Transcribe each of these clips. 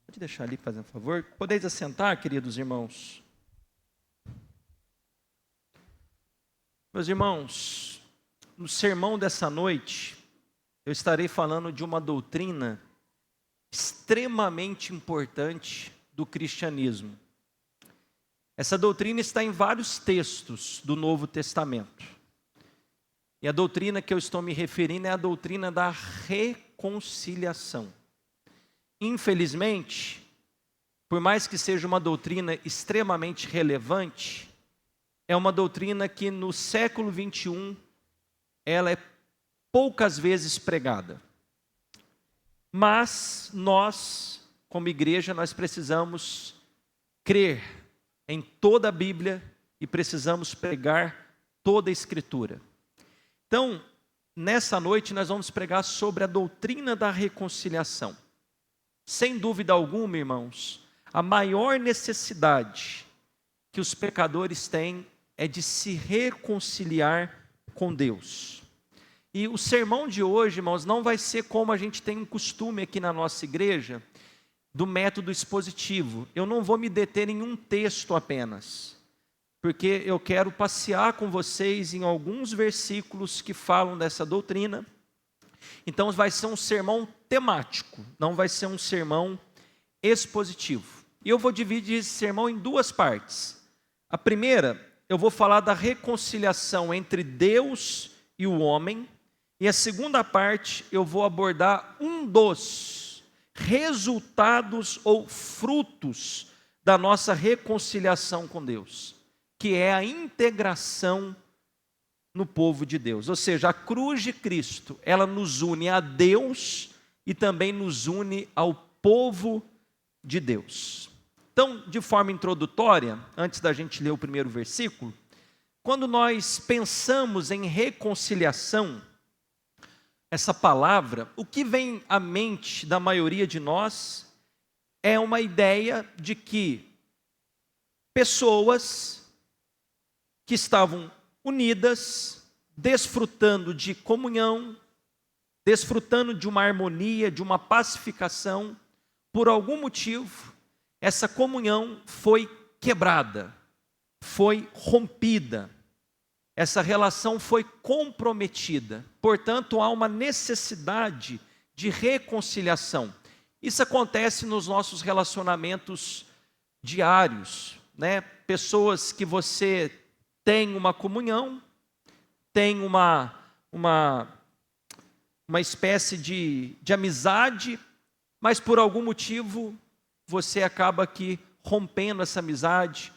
Pode deixar ali, fazendo favor. Podeis assentar, queridos irmãos. Meus irmãos, no sermão dessa noite, eu estarei falando de uma doutrina extremamente importante do cristianismo. Essa doutrina está em vários textos do Novo Testamento. E a doutrina que eu estou me referindo é a doutrina da reconciliação. Infelizmente, por mais que seja uma doutrina extremamente relevante, é uma doutrina que no século 21, ela é poucas vezes pregada. Mas nós, como igreja, nós precisamos crer em toda a Bíblia e precisamos pregar toda a Escritura. Então, nessa noite nós vamos pregar sobre a doutrina da reconciliação. Sem dúvida alguma, irmãos, a maior necessidade que os pecadores têm é de se reconciliar com Deus. E o sermão de hoje, irmãos, não vai ser como a gente tem um costume aqui na nossa igreja, do método expositivo. Eu não vou me deter em um texto apenas, porque eu quero passear com vocês em alguns versículos que falam dessa doutrina. Então vai ser um sermão temático, não vai ser um sermão expositivo. E eu vou dividir esse sermão em duas partes. A primeira, eu vou falar da reconciliação entre Deus e o homem. E a segunda parte, eu vou abordar um dos resultados ou frutos da nossa reconciliação com Deus, que é a integração no povo de Deus. Ou seja, a cruz de Cristo, ela nos une a Deus e também nos une ao povo de Deus. Então, de forma introdutória, antes da gente ler o primeiro versículo, quando nós pensamos em reconciliação, essa palavra, o que vem à mente da maioria de nós é uma ideia de que pessoas que estavam unidas, desfrutando de comunhão, desfrutando de uma harmonia, de uma pacificação, por algum motivo, essa comunhão foi quebrada, foi rompida, essa relação foi comprometida. Portanto, há uma necessidade de reconciliação. Isso acontece nos nossos relacionamentos diários, né? Pessoas que você tem uma comunhão, tem uma espécie de amizade, mas por algum motivo você acaba aqui rompendo essa amizade,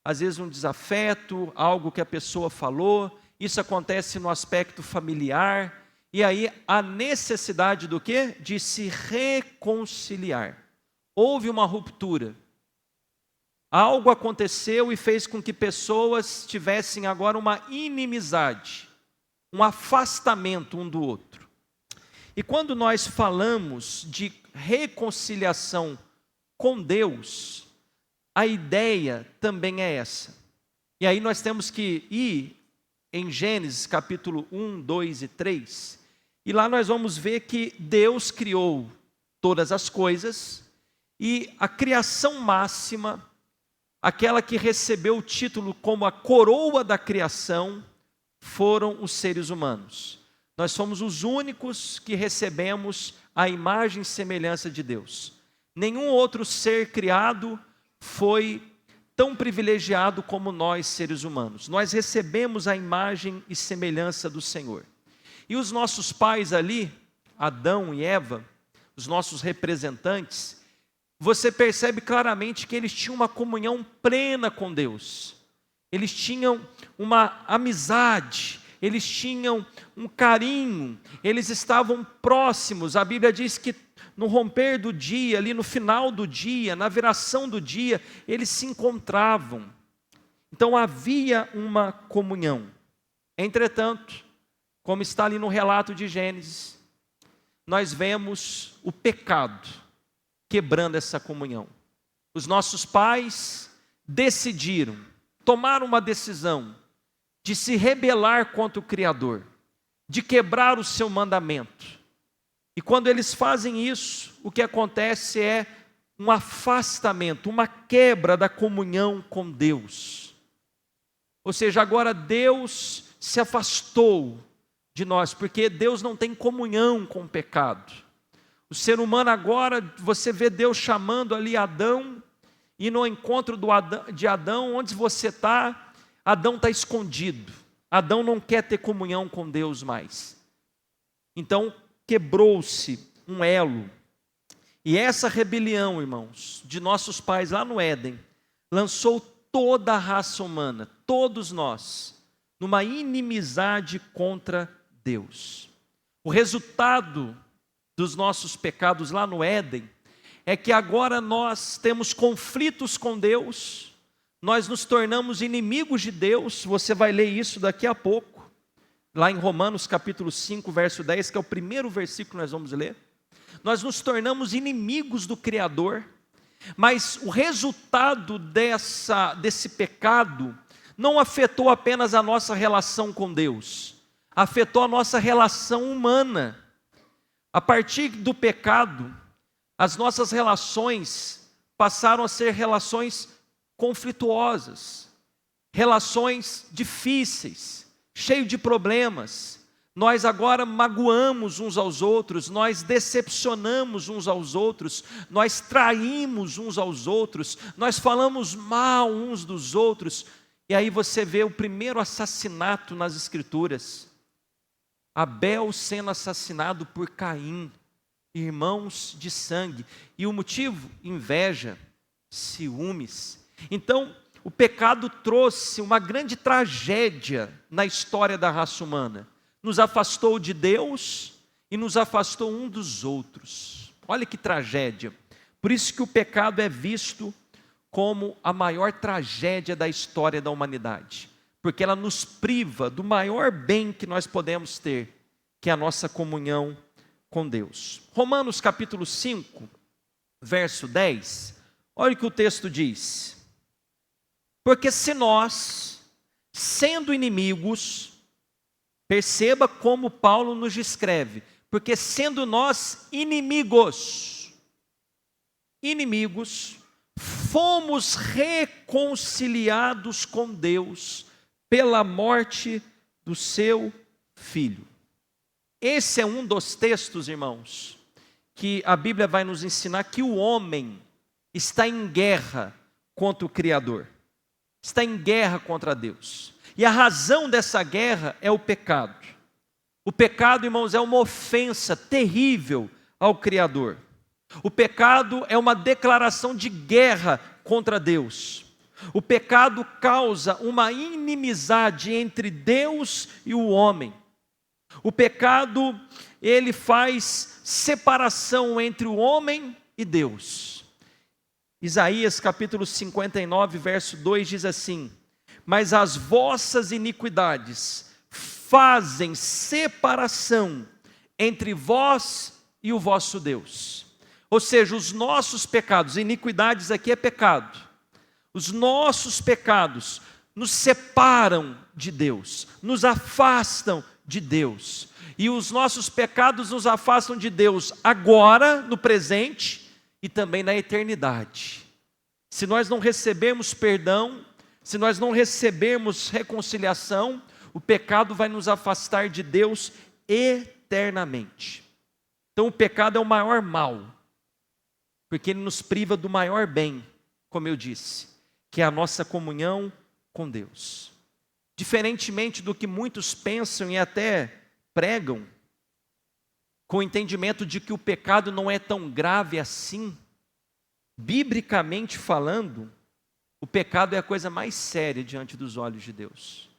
às vezes um desafeto, algo que a pessoa falou, isso acontece no aspecto familiar, e aí a necessidade do quê? De se reconciliar. Houve uma ruptura. Algo aconteceu e fez com que pessoas tivessem agora uma inimizade, um afastamento um do outro. E quando nós falamos de reconciliação com Deus, a ideia também é essa. E aí nós temos que ir em Gênesis capítulo 1, 2 e 3, e lá nós vamos ver que Deus criou todas as coisas, e a criação máxima, aquela que recebeu o título como a coroa da criação, foram os seres humanos. Nós somos os únicos que recebemos a imagem e semelhança de Deus. Nenhum outro ser criado foi tão privilegiado como nós, seres humanos. Nós recebemos a imagem e semelhança do Senhor. E os nossos pais ali, Adão e Eva, os nossos representantes, você percebe claramente que eles tinham uma comunhão plena com Deus. Eles tinham uma amizade, eles tinham um carinho, eles estavam próximos. A Bíblia diz que no romper do dia, ali no final do dia, na viração do dia, eles se encontravam. Então havia uma comunhão. Entretanto, como está ali no relato de Gênesis, nós vemos o pecado quebrando essa comunhão. Os nossos pais decidiram, tomaram uma decisão de se rebelar contra o Criador, de quebrar o seu mandamento. E quando eles fazem isso, o que acontece é um afastamento, uma quebra da comunhão com Deus. Ou seja, agora Deus se afastou de nós, porque Deus não tem comunhão com o pecado. O ser humano agora, você vê Deus chamando ali Adão, e no encontro de Adão, onde você está, Adão está escondido. Adão não quer ter comunhão com Deus mais. Então, quebrou-se um elo. E essa rebelião, irmãos, de nossos pais lá no Éden, lançou toda a raça humana, todos nós, numa inimizade contra Deus. O resultado dos nossos pecados lá no Éden é que agora nós temos conflitos com Deus, nós nos tornamos inimigos de Deus. Você vai ler isso daqui a pouco, lá em Romanos capítulo 5, verso 10, que é o primeiro versículo que nós vamos ler. Nós nos tornamos inimigos do Criador, mas o resultado desse pecado não afetou apenas a nossa relação com Deus, afetou a nossa relação humana. A partir do pecado, as nossas relações passaram a ser relações conflituosas, relações difíceis, cheias de problemas. Nós agora magoamos uns aos outros, nós decepcionamos uns aos outros, nós traímos uns aos outros, nós falamos mal uns dos outros. E aí você vê o primeiro assassinato nas Escrituras, Abel sendo assassinado por Caim, irmãos de sangue. E o motivo? Inveja, ciúmes. Então, o pecado trouxe uma grande tragédia na história da raça humana. Nos afastou de Deus e nos afastou um dos outros. Olha que tragédia. Por isso que o pecado é visto como a maior tragédia da história da humanidade, porque ela nos priva do maior bem que nós podemos ter, que é a nossa comunhão com Deus. Romanos capítulo 5, verso 10, olha o que o texto diz: porque se nós, sendo inimigos, perceba como Paulo nos descreve, porque sendo nós inimigos, fomos reconciliados com Deus pela morte do seu Filho. Esse é um dos textos, irmãos, que a Bíblia vai nos ensinar que o homem está em guerra contra o Criador, está em guerra contra Deus. E a razão dessa guerra é o pecado. O pecado, irmãos, é uma ofensa terrível ao Criador. O pecado é uma declaração de guerra contra Deus. O pecado causa uma inimizade entre Deus e o homem. O pecado, ele faz separação entre o homem e Deus. Isaías capítulo 59, verso 2 diz assim: mas as vossas iniquidades fazem separação entre vós e o vosso Deus. Ou seja, os nossos pecados, iniquidades aqui é pecado, os nossos pecados nos separam de Deus, nos afastam de Deus. E os nossos pecados nos afastam de Deus agora, no presente e também na eternidade. Se nós não recebermos perdão, se nós não recebermos reconciliação, o pecado vai nos afastar de Deus eternamente. Então o pecado é o maior mal, porque ele nos priva do maior bem, como eu disse, que é a nossa comunhão com Deus. Diferentemente do que muitos pensam e até pregam, com o entendimento de que o pecado não é tão grave assim, biblicamente falando, o pecado é a coisa mais séria diante dos olhos de Deus.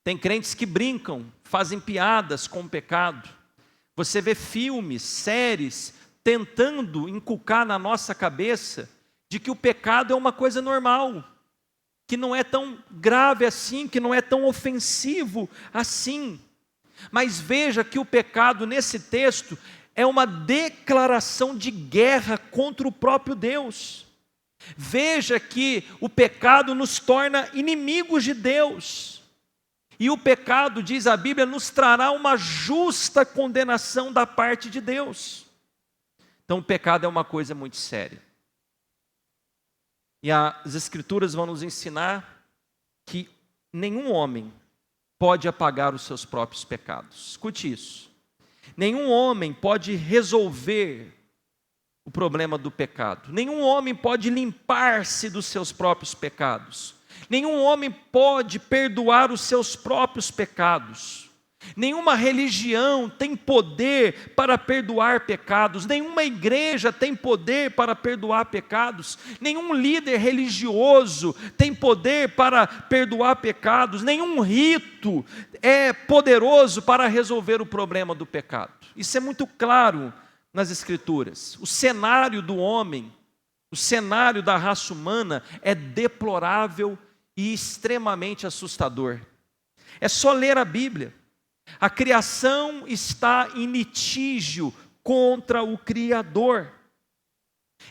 Tem crentes que brincam, fazem piadas com o pecado. Você vê filmes, séries, tentando inculcar na nossa cabeça de que o pecado é uma coisa normal, que não é tão grave assim, que não é tão ofensivo assim. Mas veja que o pecado nesse texto é uma declaração de guerra contra o próprio Deus. Veja que o pecado nos torna inimigos de Deus. E o pecado, diz a Bíblia, nos trará uma justa condenação da parte de Deus. Então o pecado é uma coisa muito séria. E as Escrituras vão nos ensinar que nenhum homem pode apagar os seus próprios pecados. Escute isso. Nenhum homem pode resolver o problema do pecado. Nenhum homem pode limpar-se dos seus próprios pecados. Nenhum homem pode perdoar os seus próprios pecados. Nenhuma religião tem poder para perdoar pecados, nenhuma igreja tem poder para perdoar pecados, nenhum líder religioso tem poder para perdoar pecados, nenhum rito é poderoso para resolver o problema do pecado. Isso é muito claro nas Escrituras. O cenário do homem, o cenário da raça humana é deplorável e extremamente assustador. É só ler a Bíblia. A criação está em litígio contra o Criador.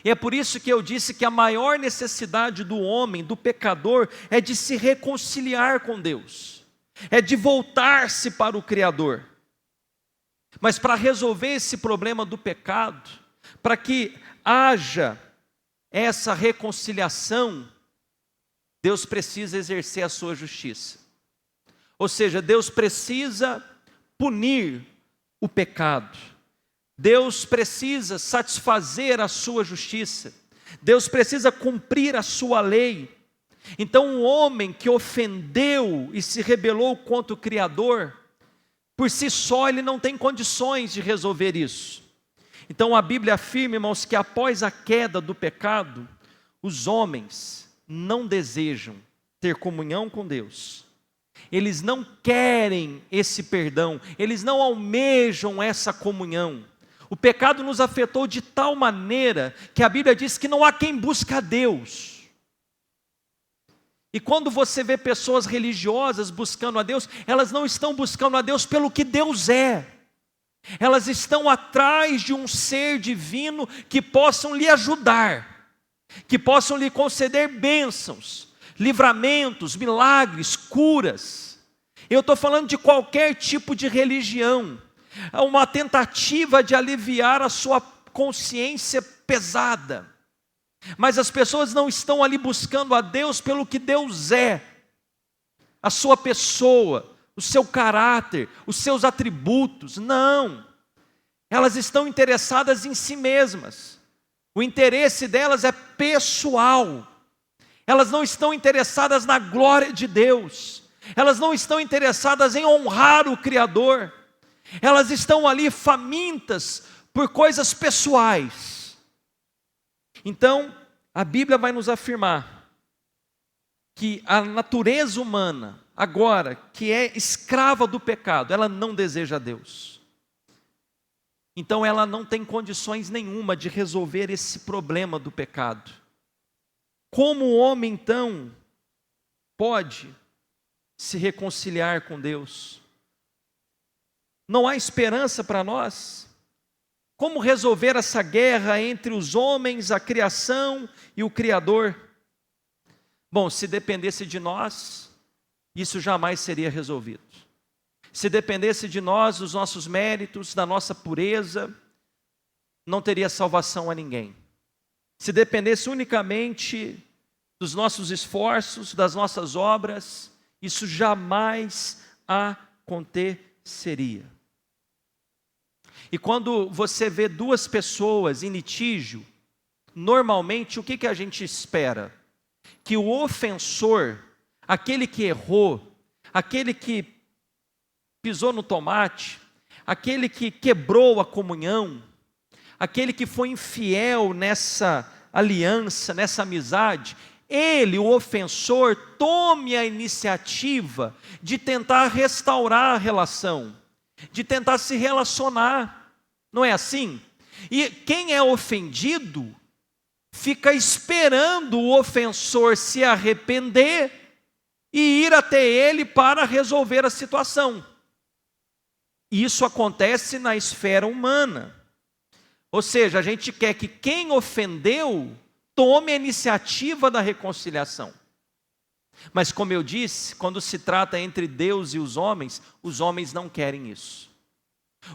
E é por isso que eu disse que a maior necessidade do homem, do pecador, é de se reconciliar com Deus. É de voltar-se para o Criador. Mas para resolver esse problema do pecado, para que haja essa reconciliação, Deus precisa exercer a sua justiça. Ou seja, Deus precisa punir o pecado. Deus precisa satisfazer a sua justiça. Deus precisa cumprir a sua lei. Então, um homem que ofendeu e se rebelou contra o Criador, por si só ele não tem condições de resolver isso. Então, a Bíblia afirma, irmãos, que após a queda do pecado, os homens não desejam ter comunhão com Deus. Eles não querem esse perdão, eles não almejam essa comunhão. O pecado nos afetou de tal maneira que a Bíblia diz que não há quem busque a Deus. E quando você vê pessoas religiosas buscando a Deus, elas não estão buscando a Deus pelo que Deus é. Elas estão atrás de um ser divino que possam lhe ajudar, que possam lhe conceder bênçãos, livramentos, milagres, curas. Eu estou falando de qualquer tipo de religião. É uma tentativa de aliviar a sua consciência pesada. Mas as pessoas não estão ali buscando a Deus pelo que Deus é. A sua pessoa, o seu caráter, os seus atributos. Não. Elas estão interessadas em si mesmas. O interesse delas é pessoal. Elas não estão interessadas na glória de Deus. Elas não estão interessadas em honrar o Criador. Elas estão ali famintas por coisas pessoais. Então, a Bíblia vai nos afirmar que a natureza humana, agora, que é escrava do pecado, ela não deseja Deus. Então, ela não tem condições nenhuma de resolver esse problema do pecado. Como o homem, então, pode se reconciliar com Deus? Não há esperança para nós? Como resolver essa guerra entre os homens, a criação e o Criador? Bom, se dependesse de nós, isso jamais seria resolvido. Se dependesse de nós, dos nossos méritos, da nossa pureza, não teria salvação a ninguém. Se dependesse unicamente dos nossos esforços, das nossas obras, isso jamais aconteceria. E quando você vê duas pessoas em litígio, normalmente o que a gente espera? Que o ofensor, aquele que errou, aquele que pisou no tomate, aquele que quebrou a comunhão, aquele que foi infiel nessa aliança, nessa amizade, ele, o ofensor, tome a iniciativa de tentar restaurar a relação, de tentar se relacionar. Não é assim? E quem é ofendido fica esperando o ofensor se arrepender e ir até ele para resolver a situação. Isso acontece na esfera humana. Ou seja, a gente quer que quem ofendeu tome a iniciativa da reconciliação. Mas como eu disse, quando se trata entre Deus e os homens não querem isso.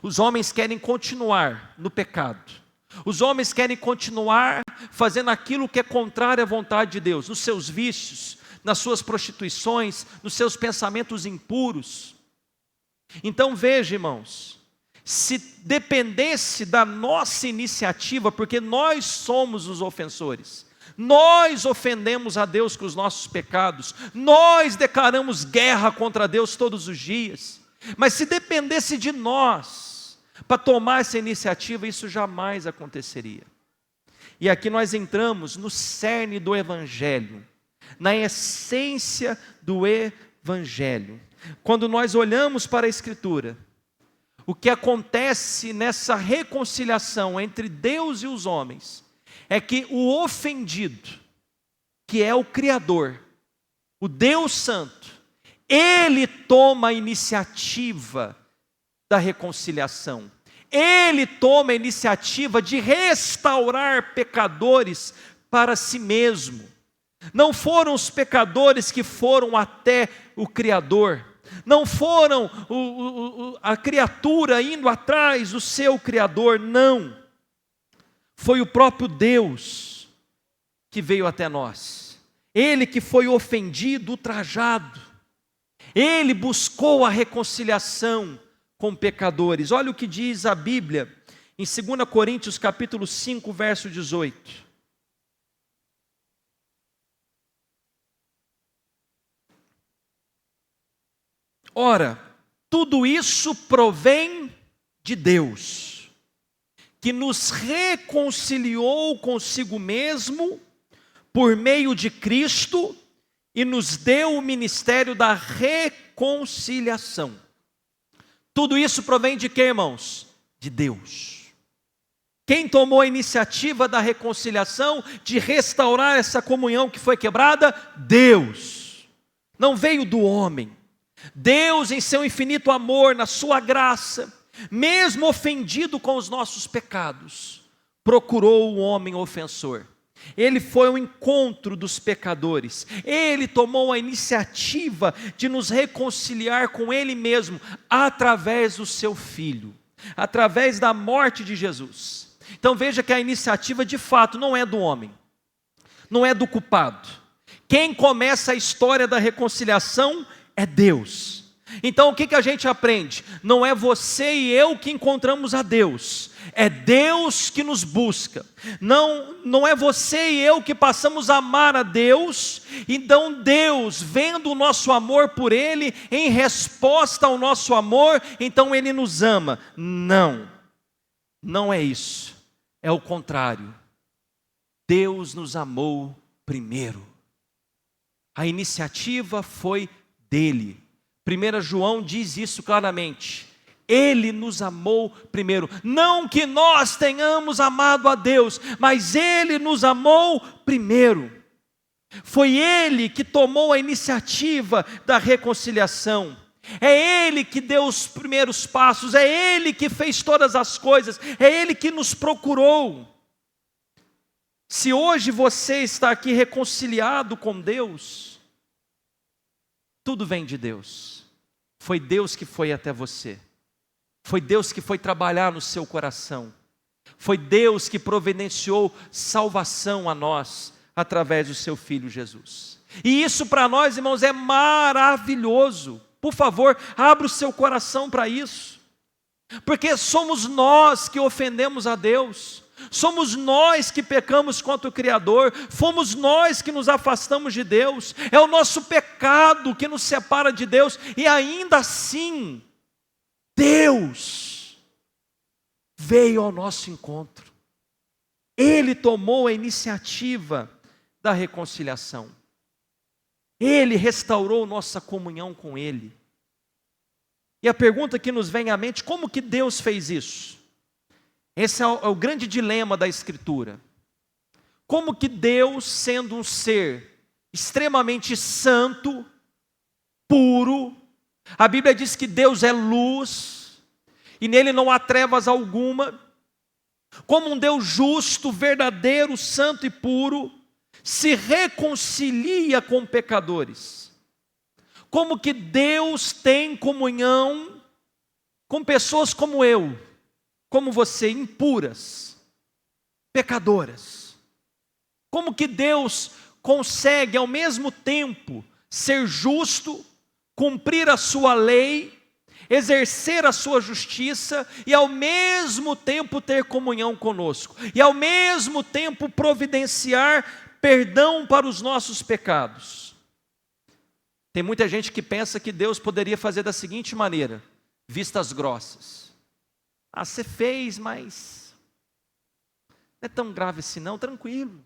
Os homens querem continuar no pecado. Os homens querem continuar fazendo aquilo que é contrário à vontade de Deus, nos seus vícios, nas suas prostituições, nos seus pensamentos impuros. Então veja, irmãos, se dependesse da nossa iniciativa, porque nós somos os ofensores, nós ofendemos a Deus com os nossos pecados, nós declaramos guerra contra Deus todos os dias, mas se dependesse de nós para tomar essa iniciativa, isso jamais aconteceria. E aqui nós entramos no cerne do Evangelho, na essência do Evangelho. Quando nós olhamos para a Escritura, o que acontece nessa reconciliação entre Deus e os homens, é que o ofendido, que é o Criador, o Deus Santo, Ele toma a iniciativa da reconciliação. Ele toma a iniciativa de restaurar pecadores para si mesmo. Não foram os pecadores que foram até o Criador, não foram a criatura indo atrás do seu Criador, não. Foi o próprio Deus que veio até nós. Ele que foi ofendido, ultrajado. Ele buscou a reconciliação com pecadores. Olha o que diz a Bíblia em 2 Coríntios capítulo 5, verso 18. Ora, tudo isso provém de Deus, que nos reconciliou consigo mesmo por meio de Cristo e nos deu o ministério da reconciliação. Tudo isso provém de quê, irmãos? De Deus. Quem tomou a iniciativa da reconciliação, de restaurar essa comunhão que foi quebrada? Deus. Não veio do homem. Deus, em seu infinito amor, na sua graça, mesmo ofendido com os nossos pecados, procurou o homem ofensor. Ele foi ao encontro dos pecadores. Ele tomou a iniciativa de nos reconciliar com Ele mesmo, através do seu Filho, através da morte de Jesus. Então veja que a iniciativa de fato não é do homem, não é do culpado. Quem começa a história da reconciliação é Deus. Então o que a gente aprende? Não é você e eu que encontramos a Deus, é Deus que nos busca. Não é você e eu que passamos a amar a Deus, então Deus, vendo o nosso amor por Ele, em resposta ao nosso amor, então Ele nos ama. Não é isso, é o contrário. Deus nos amou primeiro. A iniciativa foi dele. 1 João diz isso claramente. Ele nos amou primeiro. Não que nós tenhamos amado a Deus, mas Ele nos amou primeiro. Foi Ele que tomou a iniciativa da reconciliação. É Ele que deu os primeiros passos. É Ele que fez todas as coisas. É Ele que nos procurou. Se hoje você está aqui reconciliado com Deus, tudo vem de Deus. Foi Deus que foi até você. Foi Deus que foi trabalhar no seu coração. Foi Deus que providenciou salvação a nós, através do seu Filho Jesus. E isso para nós, irmãos, é maravilhoso. Por favor, abra o seu coração para isso. Porque somos nós que ofendemos a Deus. Somos nós que pecamos contra o Criador, fomos nós que nos afastamos de Deus, é o nosso pecado que nos separa de Deus, e ainda assim, Deus veio ao nosso encontro, Ele tomou a iniciativa da reconciliação, Ele restaurou nossa comunhão com Ele. E a pergunta que nos vem à mente, como que Deus fez isso? Esse é o grande dilema da Escritura. Como que Deus, sendo um ser extremamente santo, puro, a Bíblia diz que Deus é luz, e nele não há trevas alguma, como um Deus justo, verdadeiro, santo e puro, se reconcilia com pecadores. Como que Deus tem comunhão com pessoas como eu, como você, impuras, pecadoras. Como que Deus consegue ao mesmo tempo ser justo, cumprir a sua lei, exercer a sua justiça e ao mesmo tempo ter comunhão conosco, e ao mesmo tempo providenciar perdão para os nossos pecados? Tem muita gente que pensa que Deus poderia fazer da seguinte maneira: vistas grossas. Ah, você fez, mas não é tão grave assim não, tranquilo.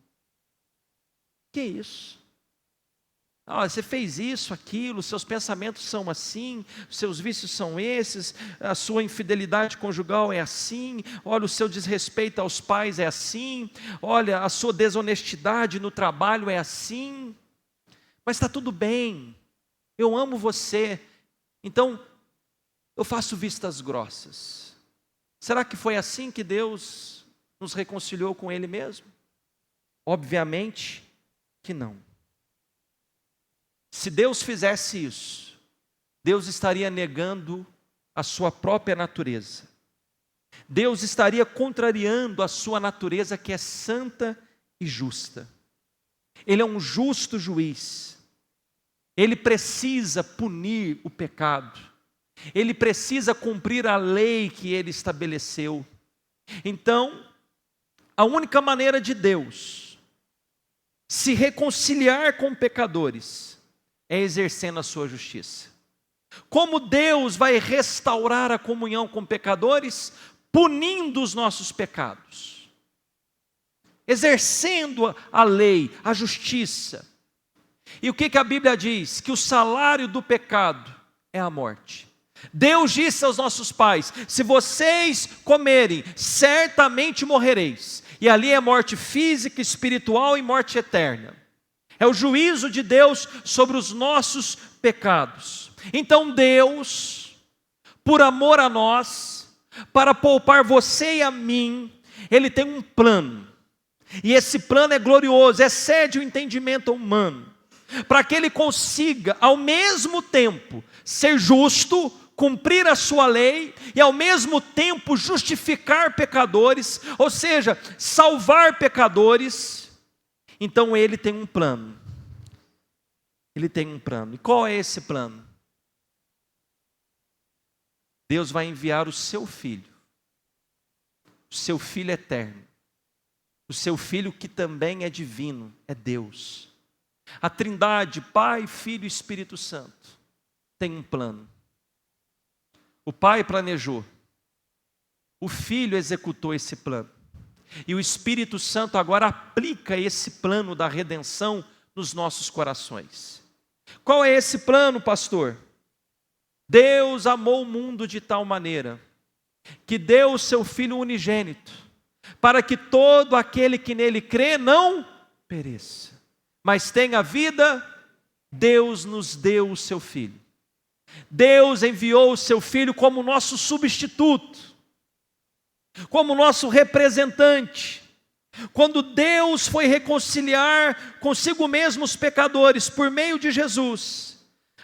Que isso? Ah, você fez isso, aquilo, seus pensamentos são assim, seus vícios são esses, a sua infidelidade conjugal é assim, olha, o seu desrespeito aos pais é assim, olha, a sua desonestidade no trabalho é assim, mas está tudo bem, eu amo você, então eu faço vistas grossas. Será que foi assim que Deus nos reconciliou com Ele mesmo? Obviamente que não. Se Deus fizesse isso, Deus estaria negando a sua própria natureza. Deus estaria contrariando a sua natureza, que é santa e justa. Ele é um justo juiz. Ele precisa punir o pecado. Ele precisa cumprir a lei que Ele estabeleceu. Então, a única maneira de Deus se reconciliar com pecadores é exercendo a sua justiça. Como Deus vai restaurar a comunhão com pecadores? Punindo os nossos pecados, exercendo a lei, a justiça. E o que a Bíblia diz? Que o salário do pecado é a morte. Deus disse aos nossos pais: se vocês comerem, certamente morrereis. E ali é morte física, espiritual e morte eterna. É o juízo de Deus sobre os nossos pecados. Então Deus, por amor a nós, para poupar você e a mim, Ele tem um plano. E esse plano é glorioso, excede o entendimento humano. Para que Ele consiga, ao mesmo tempo, ser justo, cumprir a sua lei, e ao mesmo tempo justificar pecadores, ou seja, salvar pecadores. Então Ele tem um plano. Ele tem um plano. E qual é esse plano? Deus vai enviar o seu Filho eterno, o seu Filho que também é divino, é Deus. A Trindade, Pai, Filho e Espírito Santo, tem um plano. O Pai planejou, o Filho executou esse plano. E o Espírito Santo agora aplica esse plano da redenção nos nossos corações. Qual é esse plano, pastor? Deus amou o mundo de tal maneira que deu o seu Filho unigênito, para que todo aquele que nele crê não pereça, mas tenha vida. Deus nos deu o seu Filho. Deus enviou o seu Filho como nosso substituto, como nosso representante. Quando Deus foi reconciliar consigo mesmo os pecadores por meio de Jesus,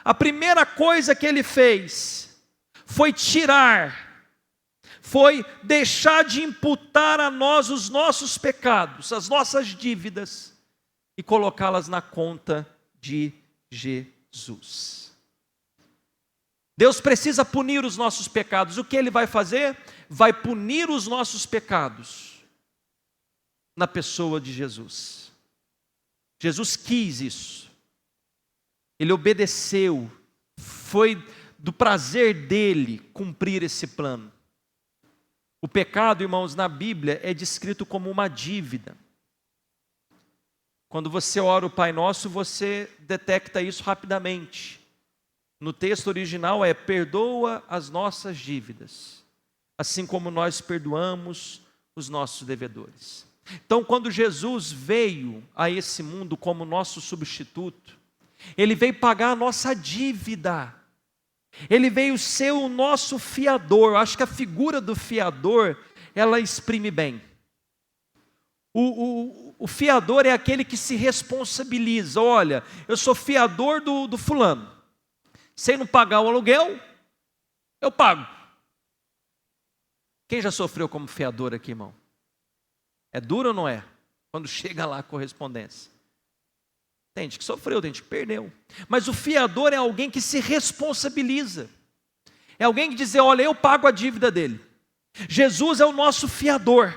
a primeira coisa que Ele fez foi deixar de imputar a nós os nossos pecados, as nossas dívidas, e colocá-las na conta de Jesus. Deus precisa punir os nossos pecados. O que Ele vai fazer? Vai punir os nossos pecados na pessoa de Jesus. Jesus quis isso. Ele obedeceu. Foi do prazer dele cumprir esse plano. O pecado, irmãos, na Bíblia é descrito como uma dívida. Quando você ora o Pai Nosso, você detecta isso rapidamente. No texto original é: perdoa as nossas dívidas, assim como nós perdoamos os nossos devedores. Então, quando Jesus veio a esse mundo como nosso substituto, Ele veio pagar a nossa dívida. Ele veio ser o nosso fiador. Eu acho que a figura do fiador, ela exprime bem. O fiador é aquele que se responsabiliza. Olha, eu sou fiador do fulano. Se ele não pagar o aluguel, eu pago. Quem já sofreu como fiador aqui, irmão? É duro ou não é? Quando chega lá a correspondência. Tem gente que sofreu, tem gente que perdeu. Mas o fiador é alguém que se responsabiliza. É alguém que diz, olha, eu pago a dívida dele. Jesus é o nosso fiador.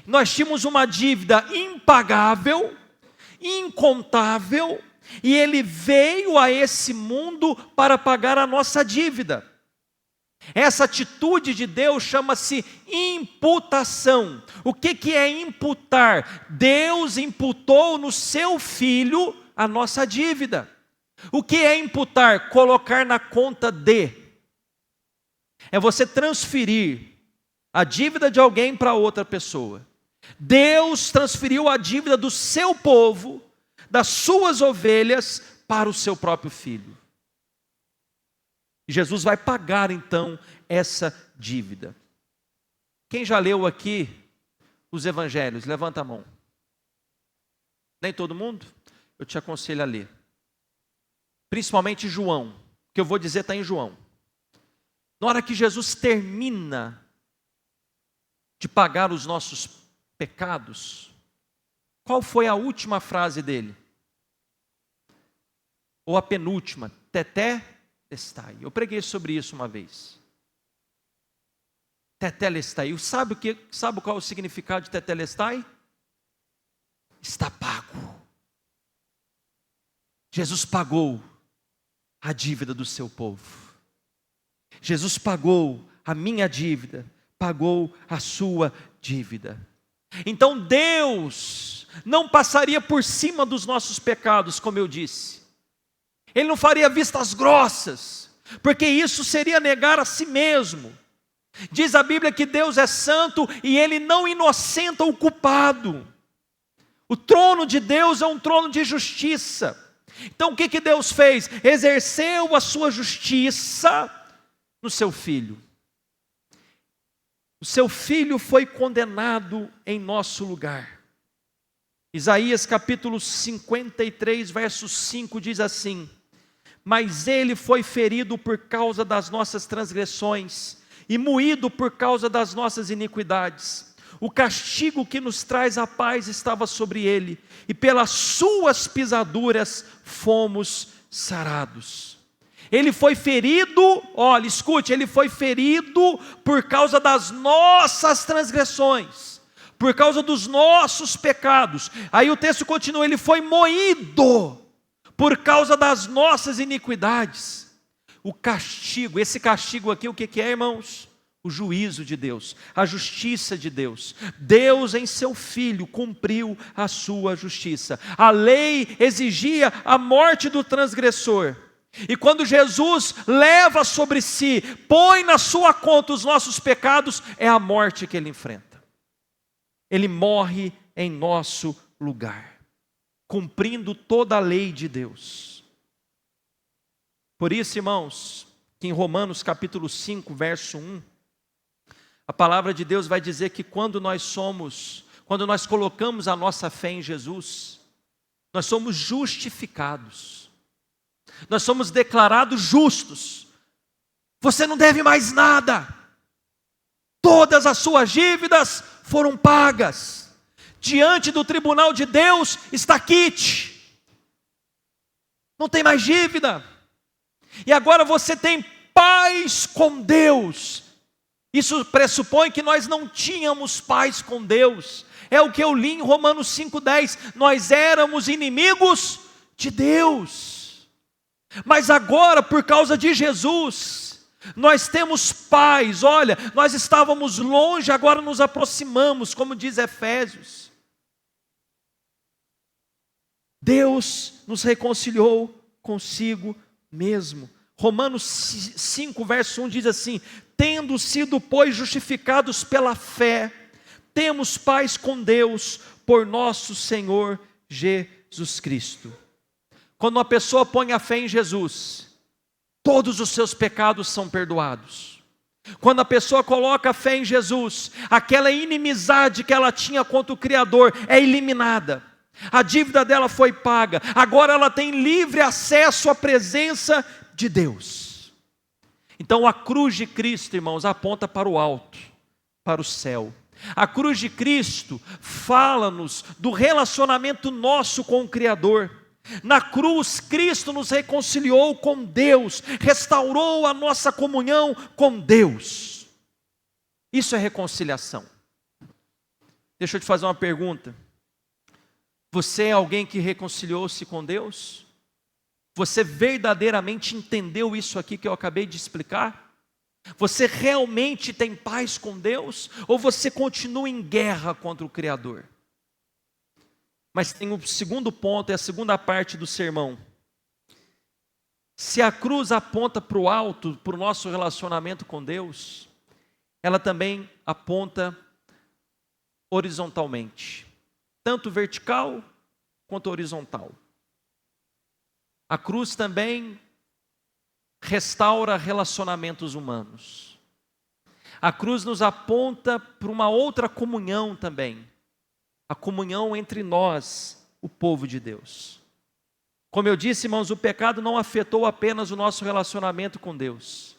Nós tínhamos uma dívida impagável, incontável, e ele veio a esse mundo para pagar a nossa dívida. Essa atitude de Deus chama-se imputação. O que é imputar? Deus imputou no seu Filho a nossa dívida. O que é imputar? Colocar na conta de. É você transferir a dívida de alguém para outra pessoa. Deus transferiu a dívida do seu povo, das suas ovelhas, para o seu próprio Filho. Jesus vai pagar então essa dívida. Quem já leu aqui os evangelhos? Levanta a mão. Nem todo mundo? Eu te aconselho a ler. Principalmente João, que eu vou dizer está em João. Na hora que Jesus termina de pagar os nossos pecados, qual foi a última frase dele? Ou a penúltima? Tetelestai. Eu preguei sobre isso uma vez. Tetelestai. Sabe qual é o significado de tetelestai? Está pago. Jesus pagou a dívida do seu povo. Jesus pagou a minha dívida, pagou a sua dívida. Então Deus não passaria por cima dos nossos pecados, como eu disse. Ele não faria vistas grossas, porque isso seria negar a si mesmo. Diz a Bíblia que Deus é santo e Ele não inocenta o culpado. O trono de Deus é um trono de justiça. Então o que Deus fez? Exerceu a sua justiça no seu Filho. O seu Filho foi condenado em nosso lugar. Isaías capítulo 53, verso 5 diz assim: mas ele foi ferido por causa das nossas transgressões e moído por causa das nossas iniquidades. O castigo que nos traz a paz estava sobre ele, e pelas suas pisaduras fomos sarados. Ele foi ferido, olha, escute, ele foi ferido por causa das nossas transgressões, por causa dos nossos pecados. Aí o texto continua, ele foi moído por causa das nossas iniquidades. O castigo, esse castigo aqui, o que é, irmãos? O juízo de Deus, a justiça de Deus. Deus em seu Filho cumpriu a sua justiça. A lei exigia a morte do transgressor. E quando Jesus leva sobre si, põe na sua conta os nossos pecados, é a morte que ele enfrenta. Ele morre em nosso lugar, cumprindo toda a lei de Deus. Por isso, irmãos, que em Romanos capítulo 5, verso 1, a palavra de Deus vai dizer que quando nós colocamos a nossa fé em Jesus, nós somos justificados, nós somos declarados justos. Você não deve mais nada, todas as suas dívidas foram pagas, diante do tribunal de Deus está quite, não tem mais dívida, e agora você tem paz com Deus. Isso pressupõe que nós não tínhamos paz com Deus. É o que eu li em Romanos 5,10. Nós éramos inimigos de Deus. Mas agora, por causa de Jesus, nós temos paz. Olha, nós estávamos longe, agora nos aproximamos, como diz Efésios. Deus nos reconciliou consigo mesmo. Romanos 5, verso 1 diz assim: tendo sido, pois, justificados pela fé, temos paz com Deus por nosso Senhor Jesus Cristo. Quando uma pessoa põe a fé em Jesus, todos os seus pecados são perdoados. Quando a pessoa coloca a fé em Jesus, aquela inimizade que ela tinha contra o Criador é eliminada. A dívida dela foi paga. Agora ela tem livre acesso à presença de Deus. Então a cruz de Cristo, irmãos, aponta para o alto, para o céu. A cruz de Cristo fala-nos do relacionamento nosso com o Criador. Na cruz, Cristo nos reconciliou com Deus, restaurou a nossa comunhão com Deus. Isso é reconciliação. Deixa eu te fazer uma pergunta. Você é alguém que reconciliou-se com Deus? Você verdadeiramente entendeu isso aqui que eu acabei de explicar? Você realmente tem paz com Deus? Ou você continua em guerra contra o Criador? Mas tem o segundo ponto, é a segunda parte do sermão. Se a cruz aponta para o alto, para o nosso relacionamento com Deus, ela também aponta horizontalmente, tanto vertical quanto horizontal. A cruz também restaura relacionamentos humanos. A cruz nos aponta para uma outra comunhão também, a comunhão entre nós, o povo de Deus. Como eu disse, irmãos, o pecado não afetou apenas o nosso relacionamento com Deus.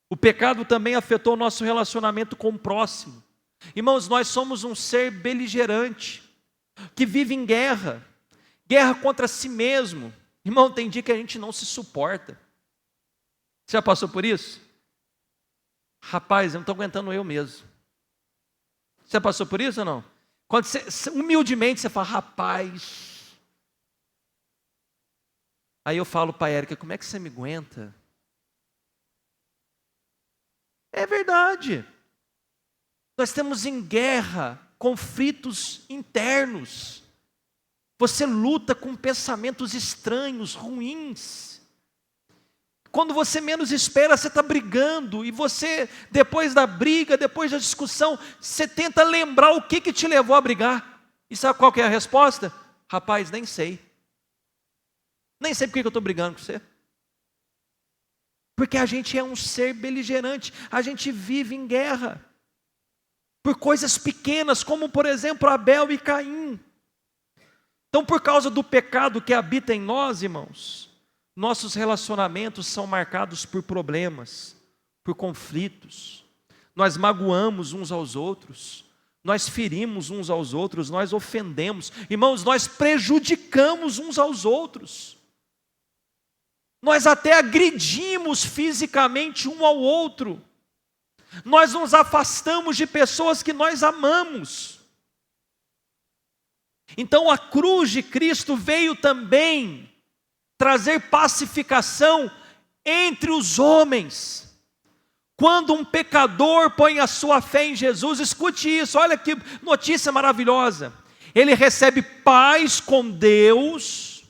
O pecado também afetou o nosso relacionamento com o próximo. Irmãos, nós somos um ser beligerante, que vive em guerra, guerra contra si mesmo. Irmão, tem dia que a gente não se suporta. Você já passou por isso? Rapaz, eu não estou aguentando eu mesmo. Você já passou por isso ou não? Quando você, humildemente, você fala, rapaz. Aí eu falo para a Érica, como é que você me aguenta? É verdade. Nós estamos em guerra, conflitos internos. Você luta com pensamentos estranhos, ruins. Quando você menos espera, você está brigando. E você, depois da briga, depois da discussão, você tenta lembrar o que te levou a brigar. E sabe qual que é a resposta? Rapaz, nem sei. Nem sei porque eu estou brigando com você. Porque a gente é um ser beligerante. A gente vive em guerra. Por coisas pequenas, como por exemplo Abel e Caim. Então, por causa do pecado que habita em nós, irmãos, nossos relacionamentos são marcados por problemas, por conflitos. Nós magoamos uns aos outros, nós ferimos uns aos outros, nós ofendemos. Irmãos, nós prejudicamos uns aos outros. Nós até agredimos fisicamente um ao outro. Nós nos afastamos de pessoas que nós amamos. Então a cruz de Cristo veio também trazer pacificação entre os homens. Quando um pecador põe a sua fé em Jesus, escute isso, olha que notícia maravilhosa. Ele recebe paz com Deus,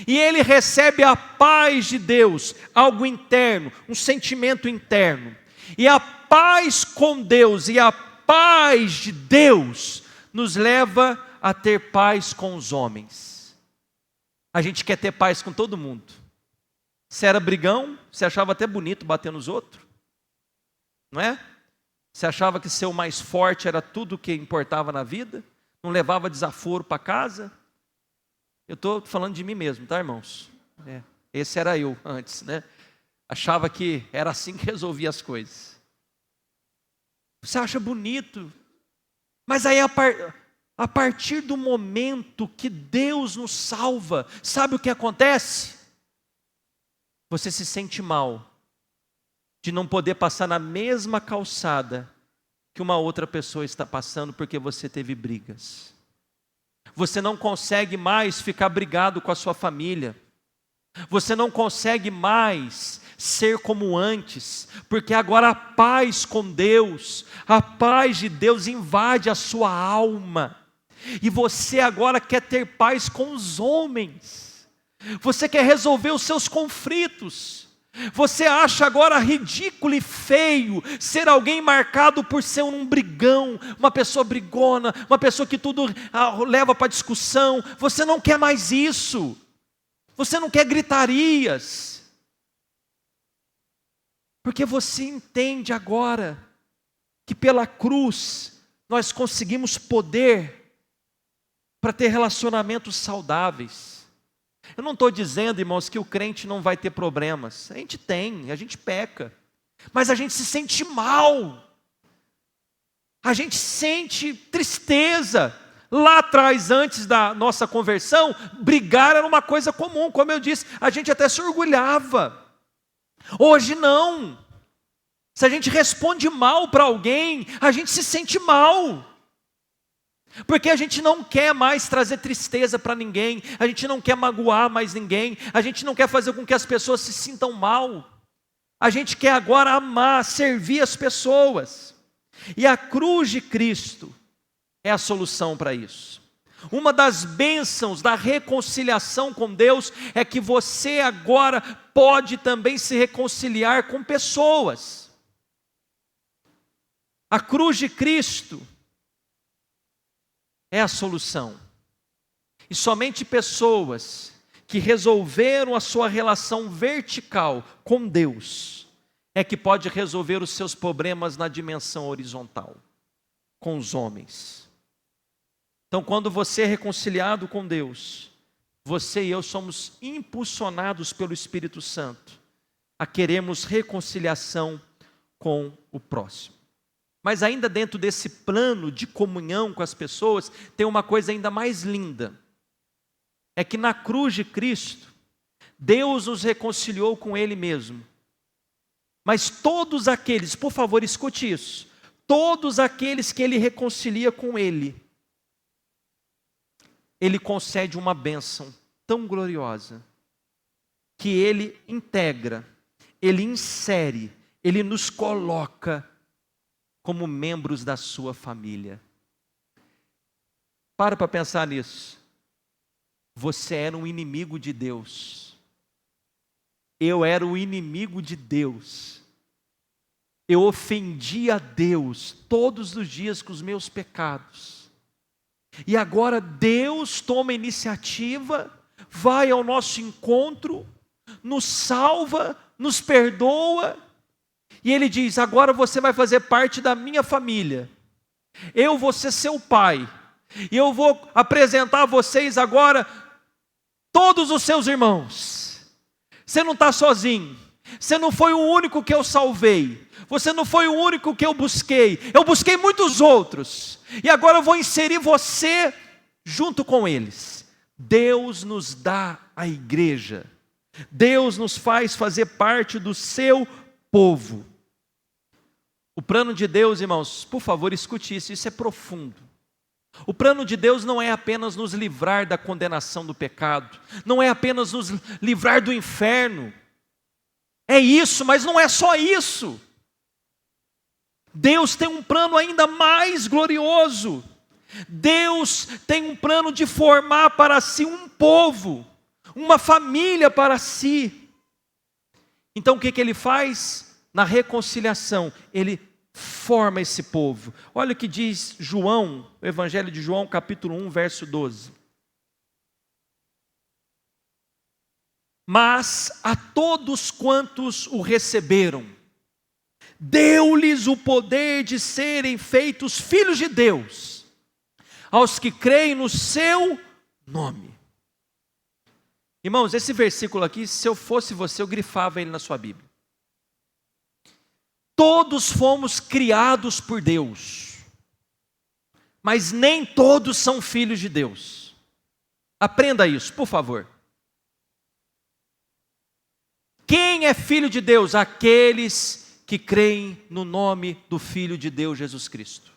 e ele recebe a paz de Deus, algo interno, um sentimento interno. E a paz com Deus e a paz de Deus nos leva a ter paz com os homens. A gente quer ter paz com todo mundo. Você era brigão, você achava até bonito bater nos outros, não é? Você achava que ser o mais forte era tudo que importava na vida, não levava desaforo para casa. Eu estou falando de mim mesmo, tá, irmãos? Esse era eu antes, né? Achava que era assim que resolvia as coisas. Você acha bonito, mas aí a partir do momento que Deus nos salva, sabe o que acontece? Você se sente mal de não poder passar na mesma calçada que uma outra pessoa está passando porque você teve brigas. Você não consegue mais ficar brigado com a sua família. Você não consegue mais ser como antes, porque agora a paz com Deus, a paz de Deus invade a sua alma. E você agora quer ter paz com os homens. Você quer resolver os seus conflitos. Você acha agora ridículo e feio ser alguém marcado por ser um brigão, uma pessoa brigona, uma pessoa que tudo leva para discussão. Você não quer mais isso. Você não quer gritarias. Porque você entende agora que pela cruz nós conseguimos poder para ter relacionamentos saudáveis. Eu não estou dizendo, irmãos, que o crente não vai ter problemas. A gente tem, a gente peca. Mas a gente se sente mal. a gente sente tristeza. Lá atrás, antes da nossa conversão, brigar era uma coisa comum, como eu disse, a gente até se orgulhava. Hoje não. Se a gente responde mal para alguém, a gente se sente mal. Porque a gente não quer mais trazer tristeza para ninguém, a gente não quer magoar mais ninguém, a gente não quer fazer com que as pessoas se sintam mal. A gente quer agora amar, servir as pessoas. E a cruz de Cristo é a solução para isso. Uma das bênçãos da reconciliação com Deus é que você agora pode também se reconciliar com pessoas. A cruz de Cristo é a solução. E somente pessoas que resolveram a sua relação vertical com Deus é que pode resolver os seus problemas na dimensão horizontal, com os homens. Então, quando você é reconciliado com Deus, você e eu somos impulsionados pelo Espírito Santo a queremos reconciliação com o próximo. Mas ainda dentro desse plano de comunhão com as pessoas, tem uma coisa ainda mais linda. É que na cruz de Cristo, Deus nos reconciliou com Ele mesmo. Mas todos aqueles, por favor, escute isso. Todos aqueles que Ele reconcilia com Ele, Ele concede uma bênção tão gloriosa, que Ele integra, Ele insere, Ele nos coloca como membros da sua família. Para pensar nisso. Você era um inimigo de Deus. Eu era o inimigo de Deus. Eu ofendia a Deus todos os dias com os meus pecados. E agora Deus toma a iniciativa, vai ao nosso encontro, nos salva, nos perdoa. E Ele diz, agora você vai fazer parte da minha família. Eu vou ser seu pai. E eu vou apresentar a vocês agora todos os seus irmãos. Você não está sozinho. Você não foi o único que eu salvei. Você não foi o único que eu busquei. Eu busquei muitos outros. E agora eu vou inserir você junto com eles. Deus nos dá a igreja. Deus nos faz fazer parte do seu povo. O plano de Deus, irmãos, por favor, escute isso, isso é profundo. O plano de Deus não é apenas nos livrar da condenação do pecado, não é apenas nos livrar do inferno. É isso, mas não é só isso. Deus tem um plano ainda mais glorioso. Deus tem um plano de formar para si um povo, uma família para si. Então o que Ele faz? Na reconciliação, Ele forma esse povo. Olha o que diz João, o Evangelho de João, capítulo 1, verso 12. Mas a todos quantos o receberam, deu-lhes o poder de serem feitos filhos de Deus, aos que creem no seu nome. Irmãos, esse versículo aqui, se eu fosse você, eu grifava ele na sua Bíblia. Todos fomos criados por Deus, mas nem todos são filhos de Deus. Aprenda isso, por favor. Quem é filho de Deus? Aqueles que creem no nome do Filho de Deus, Jesus Cristo.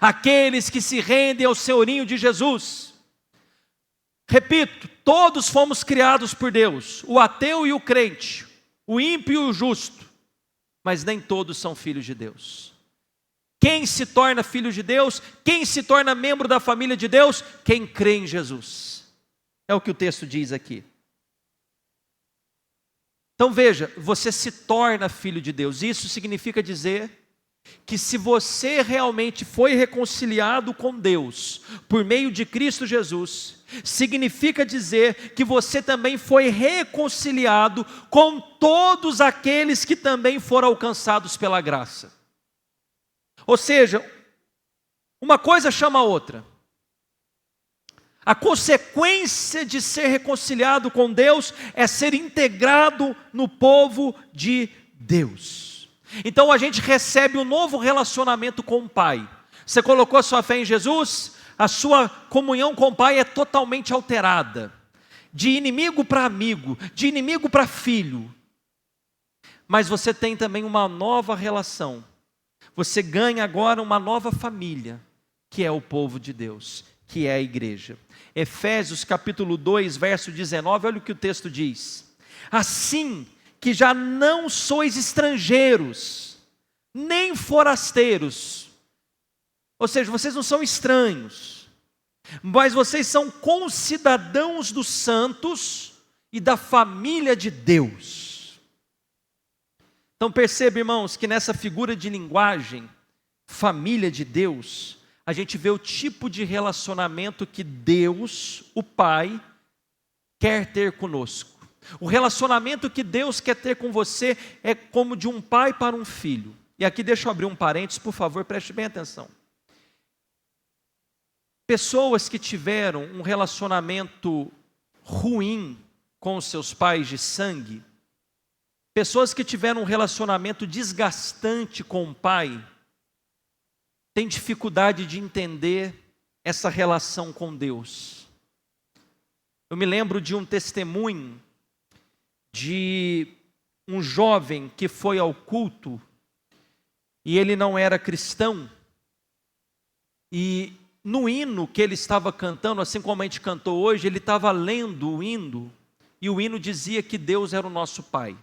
Aqueles que se rendem ao senhorinho de Jesus. Repito, todos fomos criados por Deus, o ateu e o crente, o ímpio e o justo. Mas nem todos são filhos de Deus. Quem se torna filho de Deus? Quem se torna membro da família de Deus? Quem crê em Jesus. É o que o texto diz aqui. Então veja, você se torna filho de Deus. Isso significa dizer que se você realmente foi reconciliado com Deus por meio de Cristo Jesus, significa dizer que você também foi reconciliado com todos aqueles que também foram alcançados pela graça. Ou seja, uma coisa chama a outra. A consequência de ser reconciliado com Deus é ser integrado no povo de Deus. Então a gente recebe um novo relacionamento com o Pai. Você colocou a sua fé em Jesus, a sua comunhão com o Pai é totalmente alterada. De inimigo para amigo, de inimigo para filho. Mas você tem também uma nova relação. Você ganha agora uma nova família, que é o povo de Deus, que é a igreja. Efésios capítulo 2, verso 19, olha o que o texto diz. Assim que já não sois estrangeiros, nem forasteiros. Ou seja, vocês não são estranhos, mas vocês são concidadãos dos santos e da família de Deus. Então perceba, irmãos, que nessa figura de linguagem, família de Deus, a gente vê o tipo de relacionamento que Deus, o Pai, quer ter conosco. O relacionamento que Deus quer ter com você é como de um pai para um filho. E aqui deixa eu abrir um parênteses, por favor, preste bem atenção. Pessoas que tiveram um relacionamento ruim com os seus pais de sangue, pessoas que tiveram um relacionamento desgastante com o pai, têm dificuldade de entender essa relação com Deus. Eu me lembro de um testemunho de um jovem que foi ao culto e ele não era cristão, e no hino que ele estava cantando, assim como a gente cantou hoje, ele estava lendo o hino, e o hino dizia que Deus era o nosso Pai.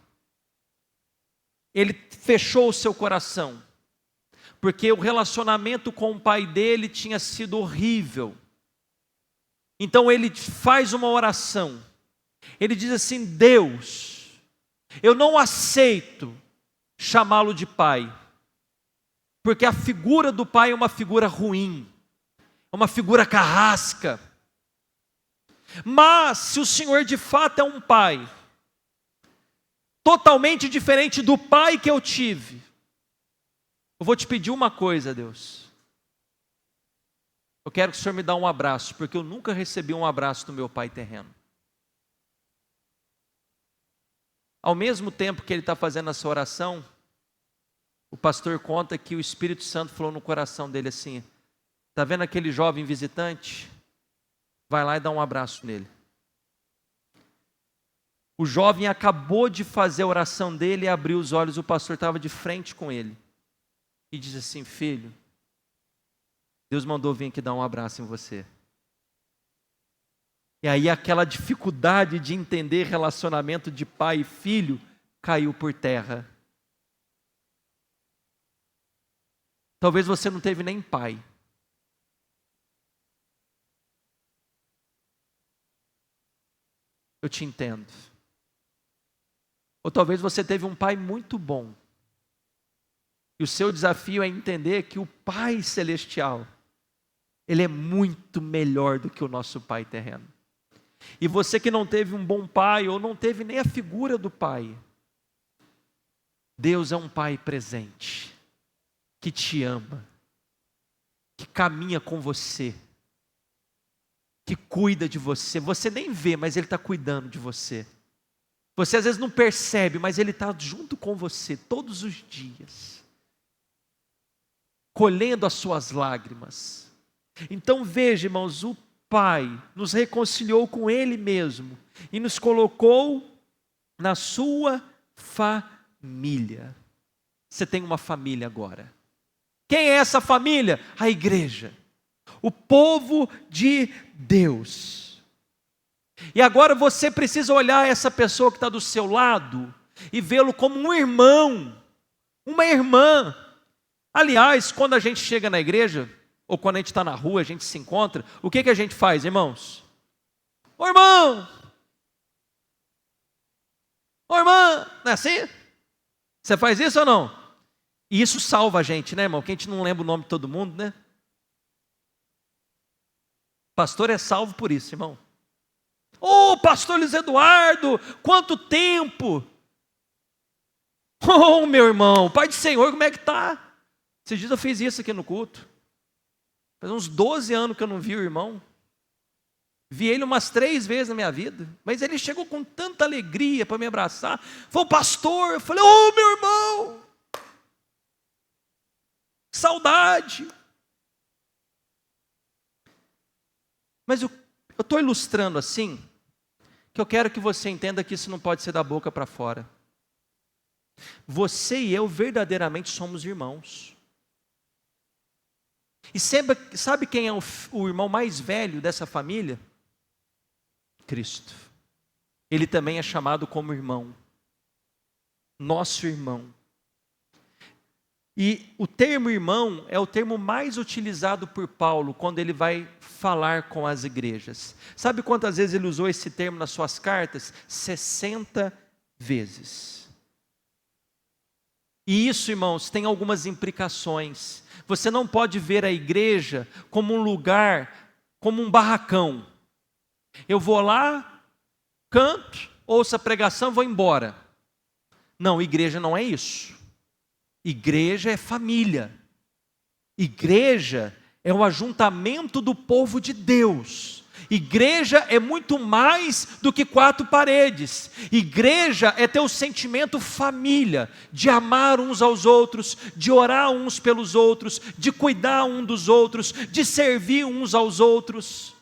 Ele fechou o seu coração, porque o relacionamento com o pai dele tinha sido horrível. Então ele faz uma oração, ele diz assim: Deus, eu não aceito chamá-lo de pai, porque a figura do pai é uma figura ruim, é uma figura carrasca. Mas se o Senhor de fato é um pai, totalmente diferente do pai que eu tive, eu vou te pedir uma coisa, Deus. Eu quero que o Senhor me dê um abraço, porque eu nunca recebi um abraço do meu pai terreno. Ao mesmo tempo que ele está fazendo essa oração, o pastor conta que o Espírito Santo falou no coração dele assim: está vendo aquele jovem visitante? Vai lá e dá um abraço nele. O jovem acabou de fazer a oração dele e abriu os olhos, o pastor estava de frente com ele. E diz assim: filho, Deus mandou vir aqui dar um abraço em você. E aí aquela dificuldade de entender relacionamento de pai e filho caiu por terra. Talvez você não teve nem pai. Eu te entendo. Ou talvez você teve um pai muito bom. E o seu desafio é entender que o Pai Celestial, Ele é muito melhor do que o nosso pai terreno. E você que não teve um bom pai, ou não teve nem a figura do pai, Deus é um pai presente, que te ama, que caminha com você, que cuida de você. Você nem vê, mas Ele está cuidando de você. Você às vezes não percebe, mas Ele está junto com você todos os dias, colhendo as suas lágrimas. Então veja, irmãos, o Pai nos reconciliou com Ele mesmo e nos colocou na sua família. Você tem uma família agora. Quem é essa família? A igreja, o povo de Deus. E agora você precisa olhar essa pessoa que está do seu lado e vê-lo como um irmão, uma irmã. Aliás, quando a gente chega na igreja, ou quando a gente está na rua, a gente se encontra, o que a gente faz, irmãos? Ô irmão! Ô irmã! Não é assim? Você faz isso ou não? E isso salva a gente, né, irmão? Que a gente não lembra o nome de todo mundo, né? Pastor é salvo por isso, irmão. Ô pastor Luiz Eduardo, quanto tempo! Oh meu irmão, Pai do Senhor, como é que tá? Esses dias eu fiz isso aqui no culto. Faz uns 12 anos que eu não vi o irmão. Vi ele umas 3 vezes na minha vida. Mas ele chegou com tanta alegria para me abraçar. Falou: pastor. Eu falei: meu irmão. Saudade. Mas eu estou ilustrando assim, que eu quero que você entenda que isso não pode ser da boca para fora. Você e eu verdadeiramente somos irmãos. E sabe quem é o irmão mais velho dessa família? Cristo. Ele também é chamado como irmão. Nosso irmão. E o termo irmão é o termo mais utilizado por Paulo quando ele vai falar com as igrejas. Sabe quantas vezes ele usou esse termo nas suas cartas? 60 vezes. E isso, irmãos, tem algumas implicações. Você não pode ver a igreja como um lugar, como um barracão. Eu vou lá, canto, ouço a pregação, vou embora. Não, igreja não é isso. Igreja é família. Igreja é o ajuntamento do povo de Deus. Igreja é muito mais do que 4 paredes. Igreja é ter o sentimento família, de amar uns aos outros, de orar uns pelos outros, de cuidar um dos outros, de servir uns aos outros.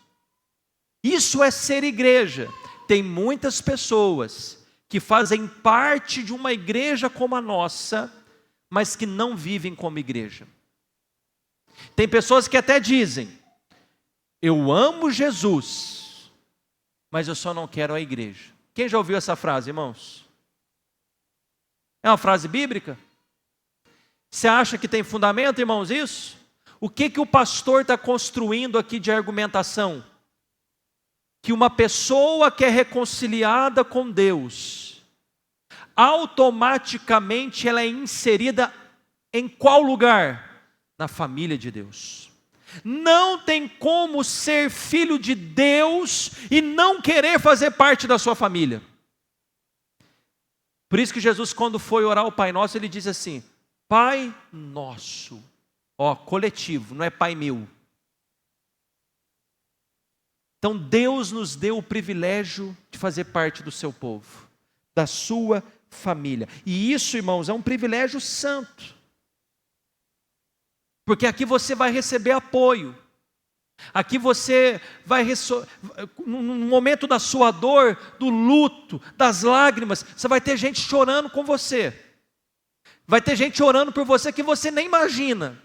Isso é ser igreja. Tem muitas pessoas que fazem parte de uma igreja como a nossa, mas que não vivem como igreja. Tem pessoas que até dizem: eu amo Jesus, mas eu só não quero a igreja. Quem já ouviu essa frase, irmãos? É uma frase bíblica? Você acha que tem fundamento, irmãos, isso? O que o pastor está construindo aqui de argumentação? Que uma pessoa que é reconciliada com Deus, automaticamente ela é inserida em qual lugar? Na família de Deus. Não tem como ser filho de Deus e não querer fazer parte da sua família. Por isso que Jesus, quando foi orar o Pai Nosso, ele diz assim: Pai Nosso. Ó, coletivo, não é Pai meu. Então Deus nos deu o privilégio de fazer parte do seu povo, da sua família. E isso, irmãos, é um privilégio santo. Porque aqui você vai receber apoio. Aqui você vai, no momento da sua dor, do luto, das lágrimas, você vai ter gente chorando com você. Vai ter gente orando por você que você nem imagina.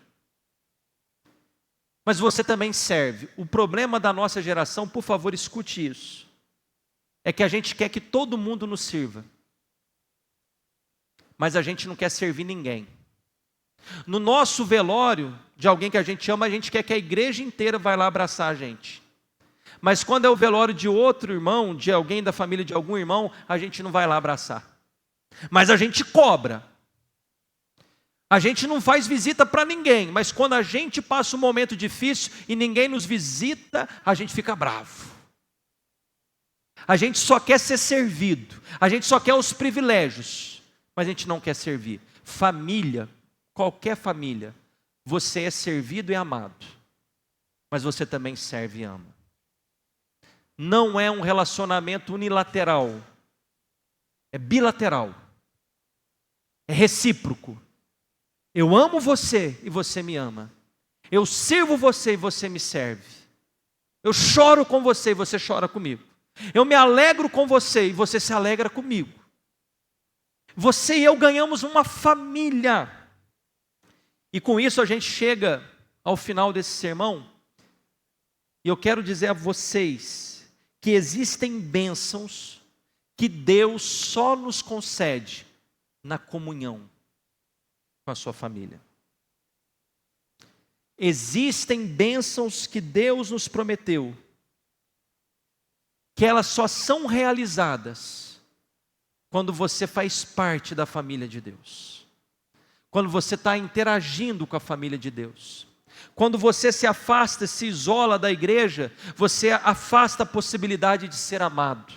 Mas você também serve. O problema da nossa geração, por favor, escute isso, é que a gente quer que todo mundo nos sirva, mas a gente não quer servir ninguém. No nosso velório de alguém que a gente ama, a gente quer que a igreja inteira vá lá abraçar a gente. Mas quando é o velório de outro irmão, de alguém da família de algum irmão, a gente não vai lá abraçar. Mas a gente cobra. A gente não faz visita para ninguém, mas quando a gente passa um momento difícil e ninguém nos visita, a gente fica bravo. A gente só quer ser servido, a gente só quer os privilégios, mas a gente não quer servir. Família, qualquer família, você é servido e amado, mas você também serve e ama. Não é um relacionamento unilateral, é bilateral, é recíproco. Eu amo você e você me ama. Eu sirvo você e você me serve. Eu choro com você e você chora comigo. Eu me alegro com você e você se alegra comigo. Você e eu ganhamos uma família. E com isso a gente chega ao final desse sermão. E eu quero dizer a vocês que existem bênçãos que Deus só nos concede na comunhão com a sua família. Existem bênçãos que Deus nos prometeu, que elas só são realizadas quando você faz parte da família de Deus, quando você está interagindo com a família de Deus. Quando você se afasta, se isola da igreja, você afasta a possibilidade de ser amado,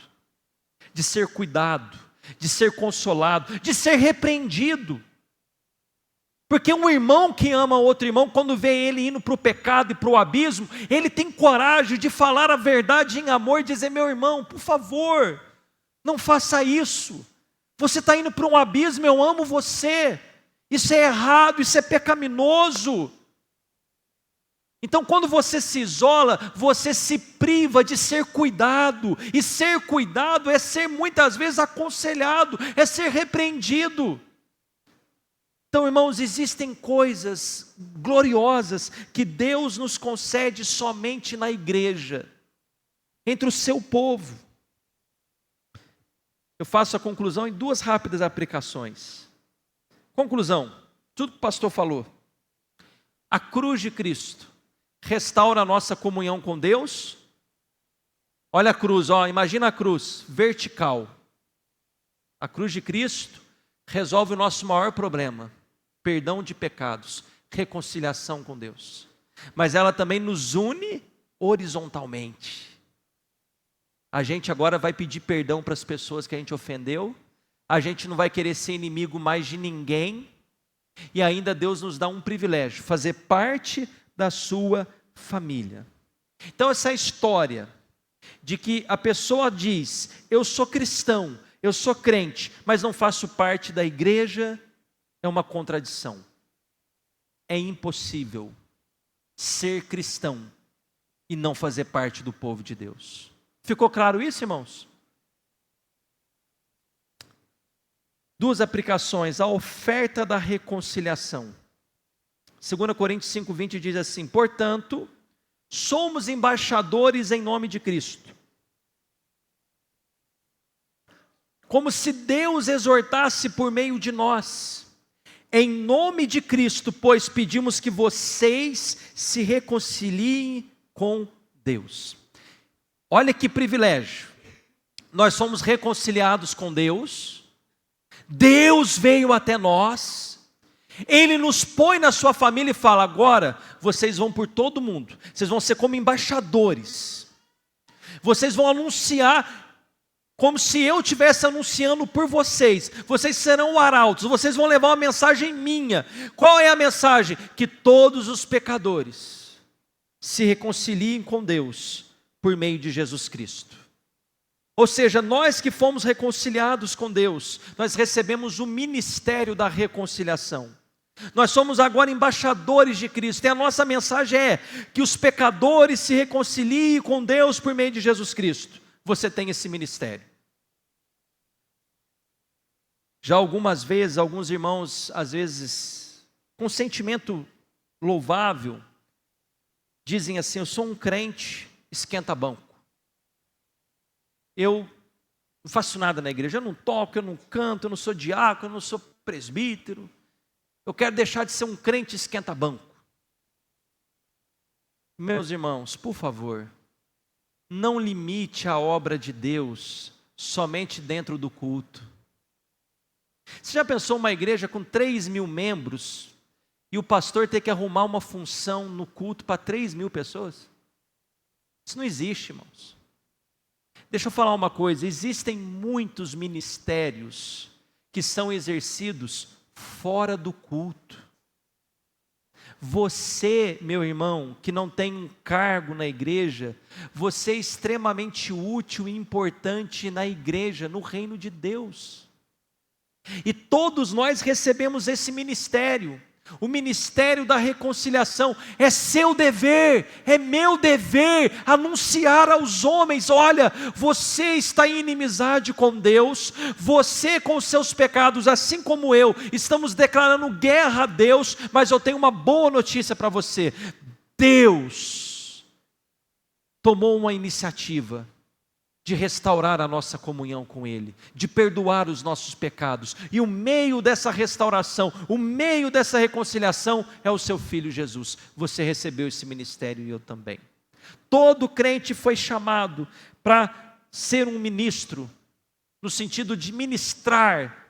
de ser cuidado, de ser consolado, de ser repreendido. Porque um irmão que ama outro irmão, quando vê ele indo para o pecado e para o abismo, ele tem coragem de falar a verdade em amor e dizer: meu irmão, por favor, não faça isso. Você está indo para um abismo, eu amo você. Isso é errado, isso é pecaminoso. Então, quando você se isola, você se priva de ser cuidado, e ser cuidado é ser muitas vezes aconselhado, é ser repreendido. Então, irmãos, existem coisas gloriosas que Deus nos concede somente na igreja, entre o seu povo. Eu faço a conclusão em 2 rápidas aplicações. Conclusão, tudo que o pastor falou. A cruz de Cristo restaura a nossa comunhão com Deus. Olha a cruz, imagina a cruz vertical. A cruz de Cristo resolve o nosso maior problema: perdão de pecados, reconciliação com Deus. Mas ela também nos une horizontalmente. A gente agora vai pedir perdão para as pessoas que a gente ofendeu. A gente não vai querer ser inimigo mais de ninguém. E ainda Deus nos dá um privilégio: fazer parte da sua família. Então essa história de que a pessoa diz: eu sou cristão, eu sou crente, mas não faço parte da igreja, é uma contradição. É impossível ser cristão e não fazer parte do povo de Deus. Ficou claro isso, irmãos? 2 aplicações: a oferta da reconciliação. 2 Coríntios 5:20 diz assim: portanto, somos embaixadores em nome de Cristo, como se Deus exortasse por meio de nós. Em nome de Cristo, pois, pedimos que vocês se reconciliem com Deus. Olha que privilégio. Nós somos reconciliados com Deus. Deus veio até nós. Ele nos põe na sua família e fala: agora vocês vão por todo mundo. Vocês vão ser como embaixadores. Vocês vão anunciar como se eu estivesse anunciando por vocês. Vocês serão arautos, vocês vão levar uma mensagem minha. Qual é a mensagem? Que todos os pecadores se reconciliem com Deus por meio de Jesus Cristo. Ou seja, nós que fomos reconciliados com Deus, nós recebemos o ministério da reconciliação. Nós somos agora embaixadores de Cristo, e a nossa mensagem é que os pecadores se reconciliem com Deus por meio de Jesus Cristo. Você tem esse ministério. Já algumas vezes, alguns irmãos, às vezes, com sentimento louvável, dizem assim: eu sou um crente esquenta-banco. Eu não faço nada na igreja, eu não toco, eu não canto, eu não sou diácono, eu não sou presbítero. Eu quero deixar de ser um crente esquenta-banco. Meus irmãos, por favor, não limite a obra de Deus somente dentro do culto. Você já pensou uma igreja com 3.000 membros e o pastor ter que arrumar uma função no culto para 3.000 pessoas? Isso não existe, irmãos. Deixa eu falar uma coisa: existem muitos ministérios que são exercidos fora do culto. Você, meu irmão, que não tem um cargo na igreja, você é extremamente útil e importante na igreja, no reino de Deus. E todos nós recebemos esse ministério, o ministério da reconciliação. É seu dever, é meu dever anunciar aos homens: olha, você está em inimizade com Deus, você com os seus pecados, assim como eu, estamos declarando guerra a Deus, mas eu tenho uma boa notícia para você: Deus tomou uma iniciativa de restaurar a nossa comunhão com Ele, de perdoar os nossos pecados, e o meio dessa restauração, o meio dessa reconciliação é o seu Filho Jesus. Você recebeu esse ministério e eu também. Todo crente foi chamado para ser um ministro, no sentido de ministrar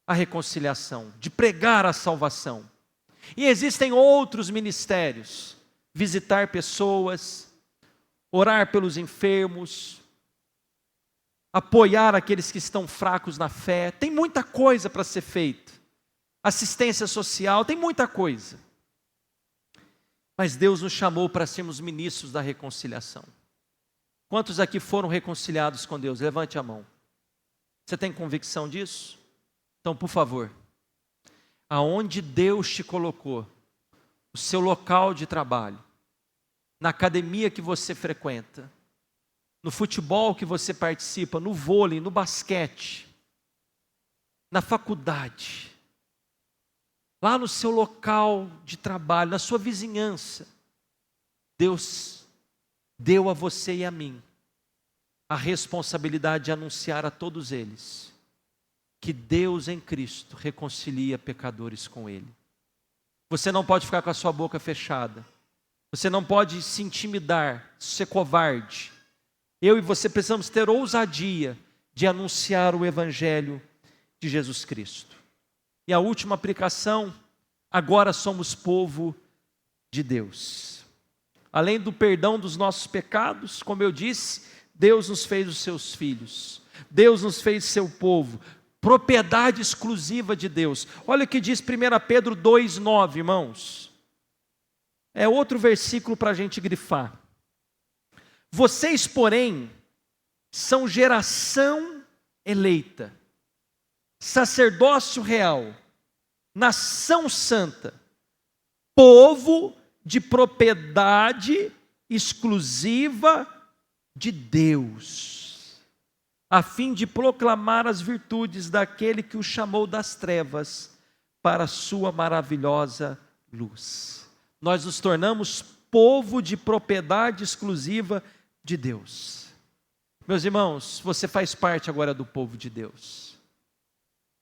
a reconciliação, de pregar a salvação. E existem outros ministérios: visitar pessoas, orar pelos enfermos, apoiar aqueles que estão fracos na fé. Tem muita coisa para ser feita. Assistência social, tem muita coisa. Mas Deus nos chamou para sermos ministros da reconciliação. Quantos aqui foram reconciliados com Deus? Levante a mão. Você tem convicção disso? Então, por favor, aonde Deus te colocou, o seu local de trabalho, na academia que você frequenta, no futebol que você participa, no vôlei, no basquete, na faculdade, lá no seu local de trabalho, na sua vizinhança, Deus deu a você e a mim a responsabilidade de anunciar a todos eles que Deus em Cristo reconcilia pecadores com Ele. Você não pode ficar com a sua boca fechada. Você não pode se intimidar, ser covarde. Eu e você precisamos ter ousadia de anunciar o Evangelho de Jesus Cristo. E a última aplicação, agora somos povo de Deus. Além do perdão dos nossos pecados, como eu disse, Deus nos fez os seus filhos. Deus nos fez seu povo. Propriedade exclusiva de Deus. Olha o que diz 1 Pedro 2,9, irmãos. É outro versículo para a gente grifar. Vocês, porém, são geração eleita, sacerdócio real, nação santa, povo de propriedade exclusiva de Deus, a fim de proclamar as virtudes daquele que o chamou das trevas para a sua maravilhosa luz. Nós nos tornamos povo de propriedade exclusiva de Deus. Meus irmãos, você faz parte agora do povo de Deus.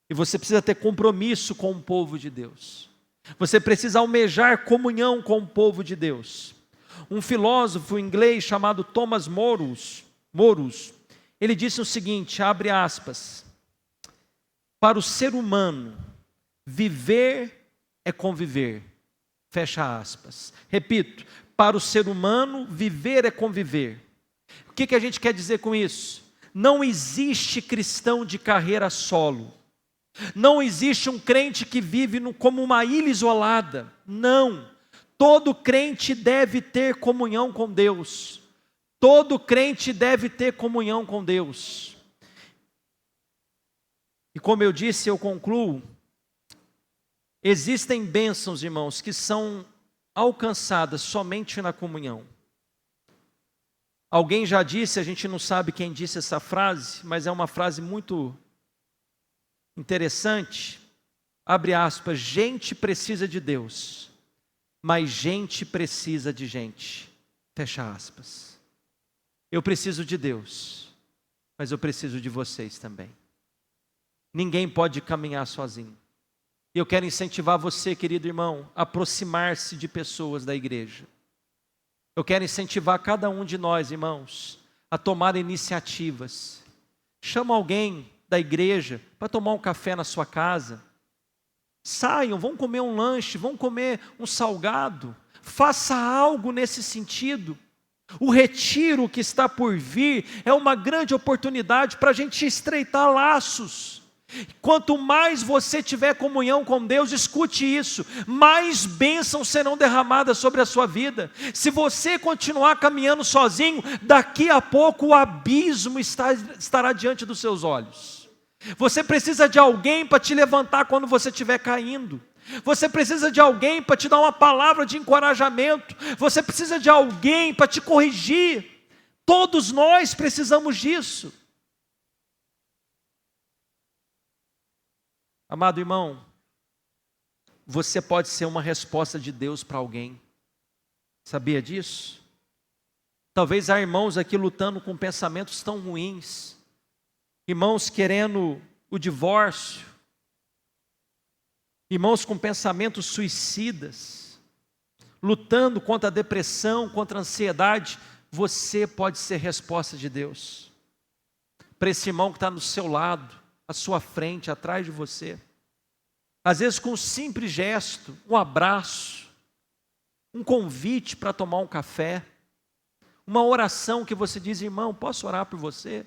E você precisa ter compromisso com o povo de Deus. Você precisa almejar comunhão com o povo de Deus. Um filósofo inglês chamado Thomas Morus, ele disse o seguinte, abre aspas, para o ser humano, viver é conviver, fecha aspas. Repito, para o ser humano, viver é conviver. O que a gente quer dizer com isso? Não existe cristão de carreira solo. Não existe um crente que vive como uma ilha isolada. Não. Todo crente deve ter comunhão com Deus. Todo crente deve ter comunhão com Deus. E como eu disse, eu concluo. Existem bênçãos, irmãos, que são alcançadas somente na comunhão. Alguém já disse, a gente não sabe quem disse essa frase, mas é uma frase muito interessante. Abre aspas, gente precisa de Deus, mas gente precisa de gente. Fecha aspas. Eu preciso de Deus, mas eu preciso de vocês também. Ninguém pode caminhar sozinho. E eu quero incentivar você, querido irmão, a aproximar-se de pessoas da igreja. Eu quero incentivar cada um de nós, irmãos, a tomar iniciativas. Chama alguém da igreja para tomar um café na sua casa. Saiam, vão comer um lanche, vão comer um salgado. Faça algo nesse sentido. O retiro que está por vir é uma grande oportunidade para a gente estreitar laços. Quanto mais você tiver comunhão com Deus, escute isso, mais bênçãos serão derramadas sobre a sua vida. Se você continuar caminhando sozinho, daqui a pouco o abismo estará diante dos seus olhos. Você precisa de alguém para te levantar quando você estiver caindo. Você precisa de alguém para te dar uma palavra de encorajamento. Você precisa de alguém para te corrigir. Todos nós precisamos disso. Amado irmão, você pode ser uma resposta de Deus para alguém. Sabia disso? Talvez há irmãos aqui lutando com pensamentos tão ruins. Irmãos querendo o divórcio. Irmãos com pensamentos suicidas. Lutando contra a depressão, contra a ansiedade. Você pode ser resposta de Deus. Para esse irmão que está no seu lado, à sua frente, atrás de você. Às vezes com um simples gesto, um abraço, um convite para tomar um café, uma oração que você diz, irmão, posso orar por você?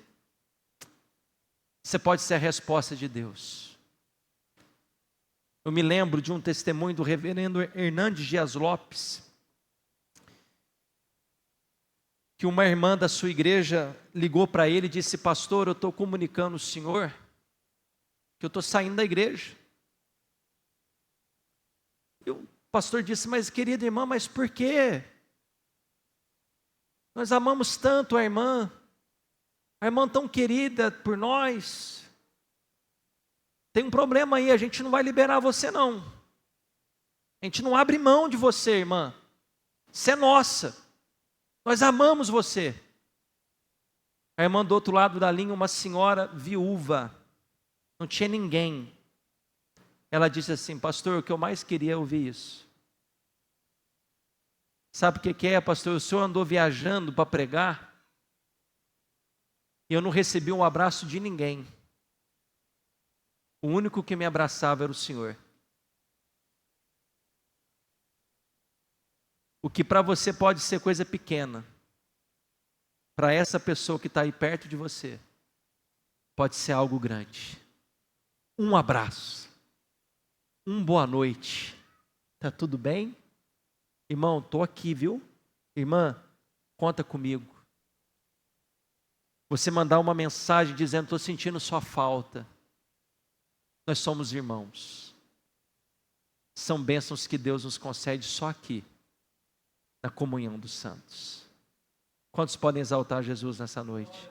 Você pode ser a resposta de Deus. Eu me lembro de um testemunho do reverendo Hernandes Dias Lopes, que uma irmã da sua igreja ligou para ele e disse, pastor, eu estou comunicando ao senhor que eu estou saindo da igreja. Eu pastor disse: mas querida irmã, mas por quê? Nós amamos tanto a irmã tão querida por nós. Tem um problema aí, a gente não vai liberar você não. A gente não abre mão de você, irmã. Você é nossa. Nós amamos você. A irmã do outro lado da linha, uma senhora viúva, não tinha ninguém. Ela disse assim: pastor, o que eu mais queria é ouvir isso. Sabe o que é, pastor? O senhor andou viajando para pregar e eu não recebi um abraço de ninguém. O único que me abraçava era o senhor. O que para você pode ser coisa pequena, para essa pessoa que está aí perto de você, pode ser algo grande. Um abraço, boa noite, está tudo bem? Irmão, estou aqui, viu? Irmã, conta comigo. Você mandar uma mensagem dizendo: estou sentindo sua falta. Nós somos irmãos. São bênçãos que Deus nos concede só aqui, na comunhão dos santos. Quantos podem exaltar Jesus nessa noite?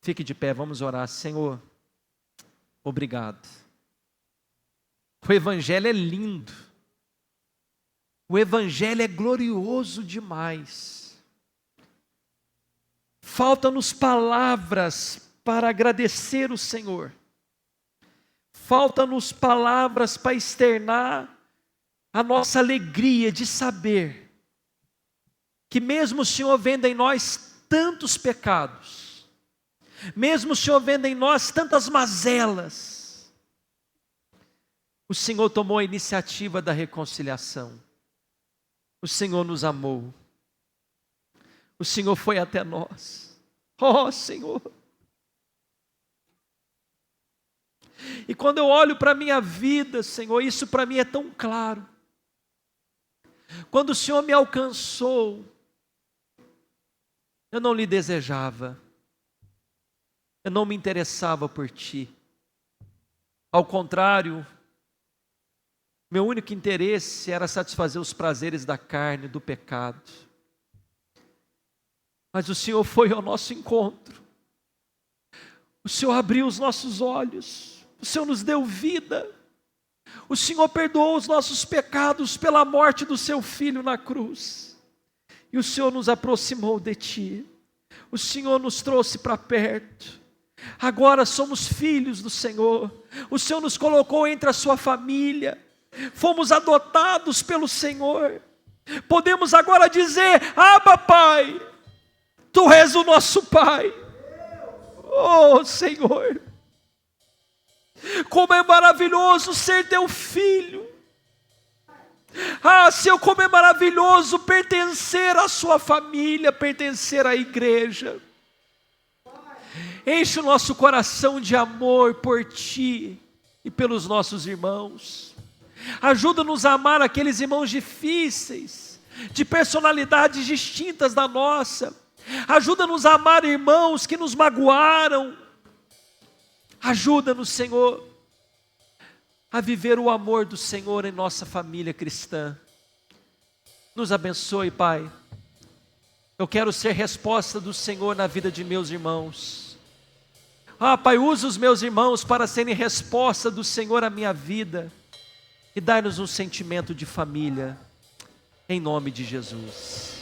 Fique de pé, vamos orar. Senhor, obrigado. O Evangelho é lindo. O Evangelho é glorioso demais. Faltam-nos palavras para agradecer o Senhor. Faltam-nos palavras para externar a nossa alegria de saber que mesmo o Senhor vendo em nós tantos pecados, mesmo o Senhor vendo em nós tantas mazelas, o Senhor tomou a iniciativa da reconciliação. O Senhor nos amou. O Senhor foi até nós. Oh, Senhor. E quando eu olho para a minha vida, Senhor, isso para mim é tão claro. Quando o Senhor me alcançou, eu não lhe desejava. Eu não me interessava por Ti. Ao contrário, meu único interesse era satisfazer os prazeres da carne, do pecado. Mas o Senhor foi ao nosso encontro. O Senhor abriu os nossos olhos. O Senhor nos deu vida. O Senhor perdoou os nossos pecados pela morte do Seu Filho na cruz. E o Senhor nos aproximou de Ti. O Senhor nos trouxe para perto. Agora somos filhos do Senhor. O Senhor nos colocou entre a Sua família. Fomos adotados pelo Senhor. Podemos agora dizer: Abba, Pai, Tu és o nosso Pai. Oh, Senhor, como é maravilhoso ser Teu filho. Ah, Senhor, como é maravilhoso pertencer à Sua família, pertencer à igreja. Enche o nosso coração de amor por Ti e pelos nossos irmãos. Ajuda-nos a amar aqueles irmãos difíceis, de personalidades distintas da nossa. Ajuda-nos a amar irmãos que nos magoaram. Ajuda-nos, Senhor, a viver o amor do Senhor em nossa família cristã. Nos abençoe, Pai. Eu quero ser resposta do Senhor na vida de meus irmãos. Ah, Pai, usa os meus irmãos para serem resposta do Senhor à minha vida. E dai-nos um sentimento de família, em nome de Jesus.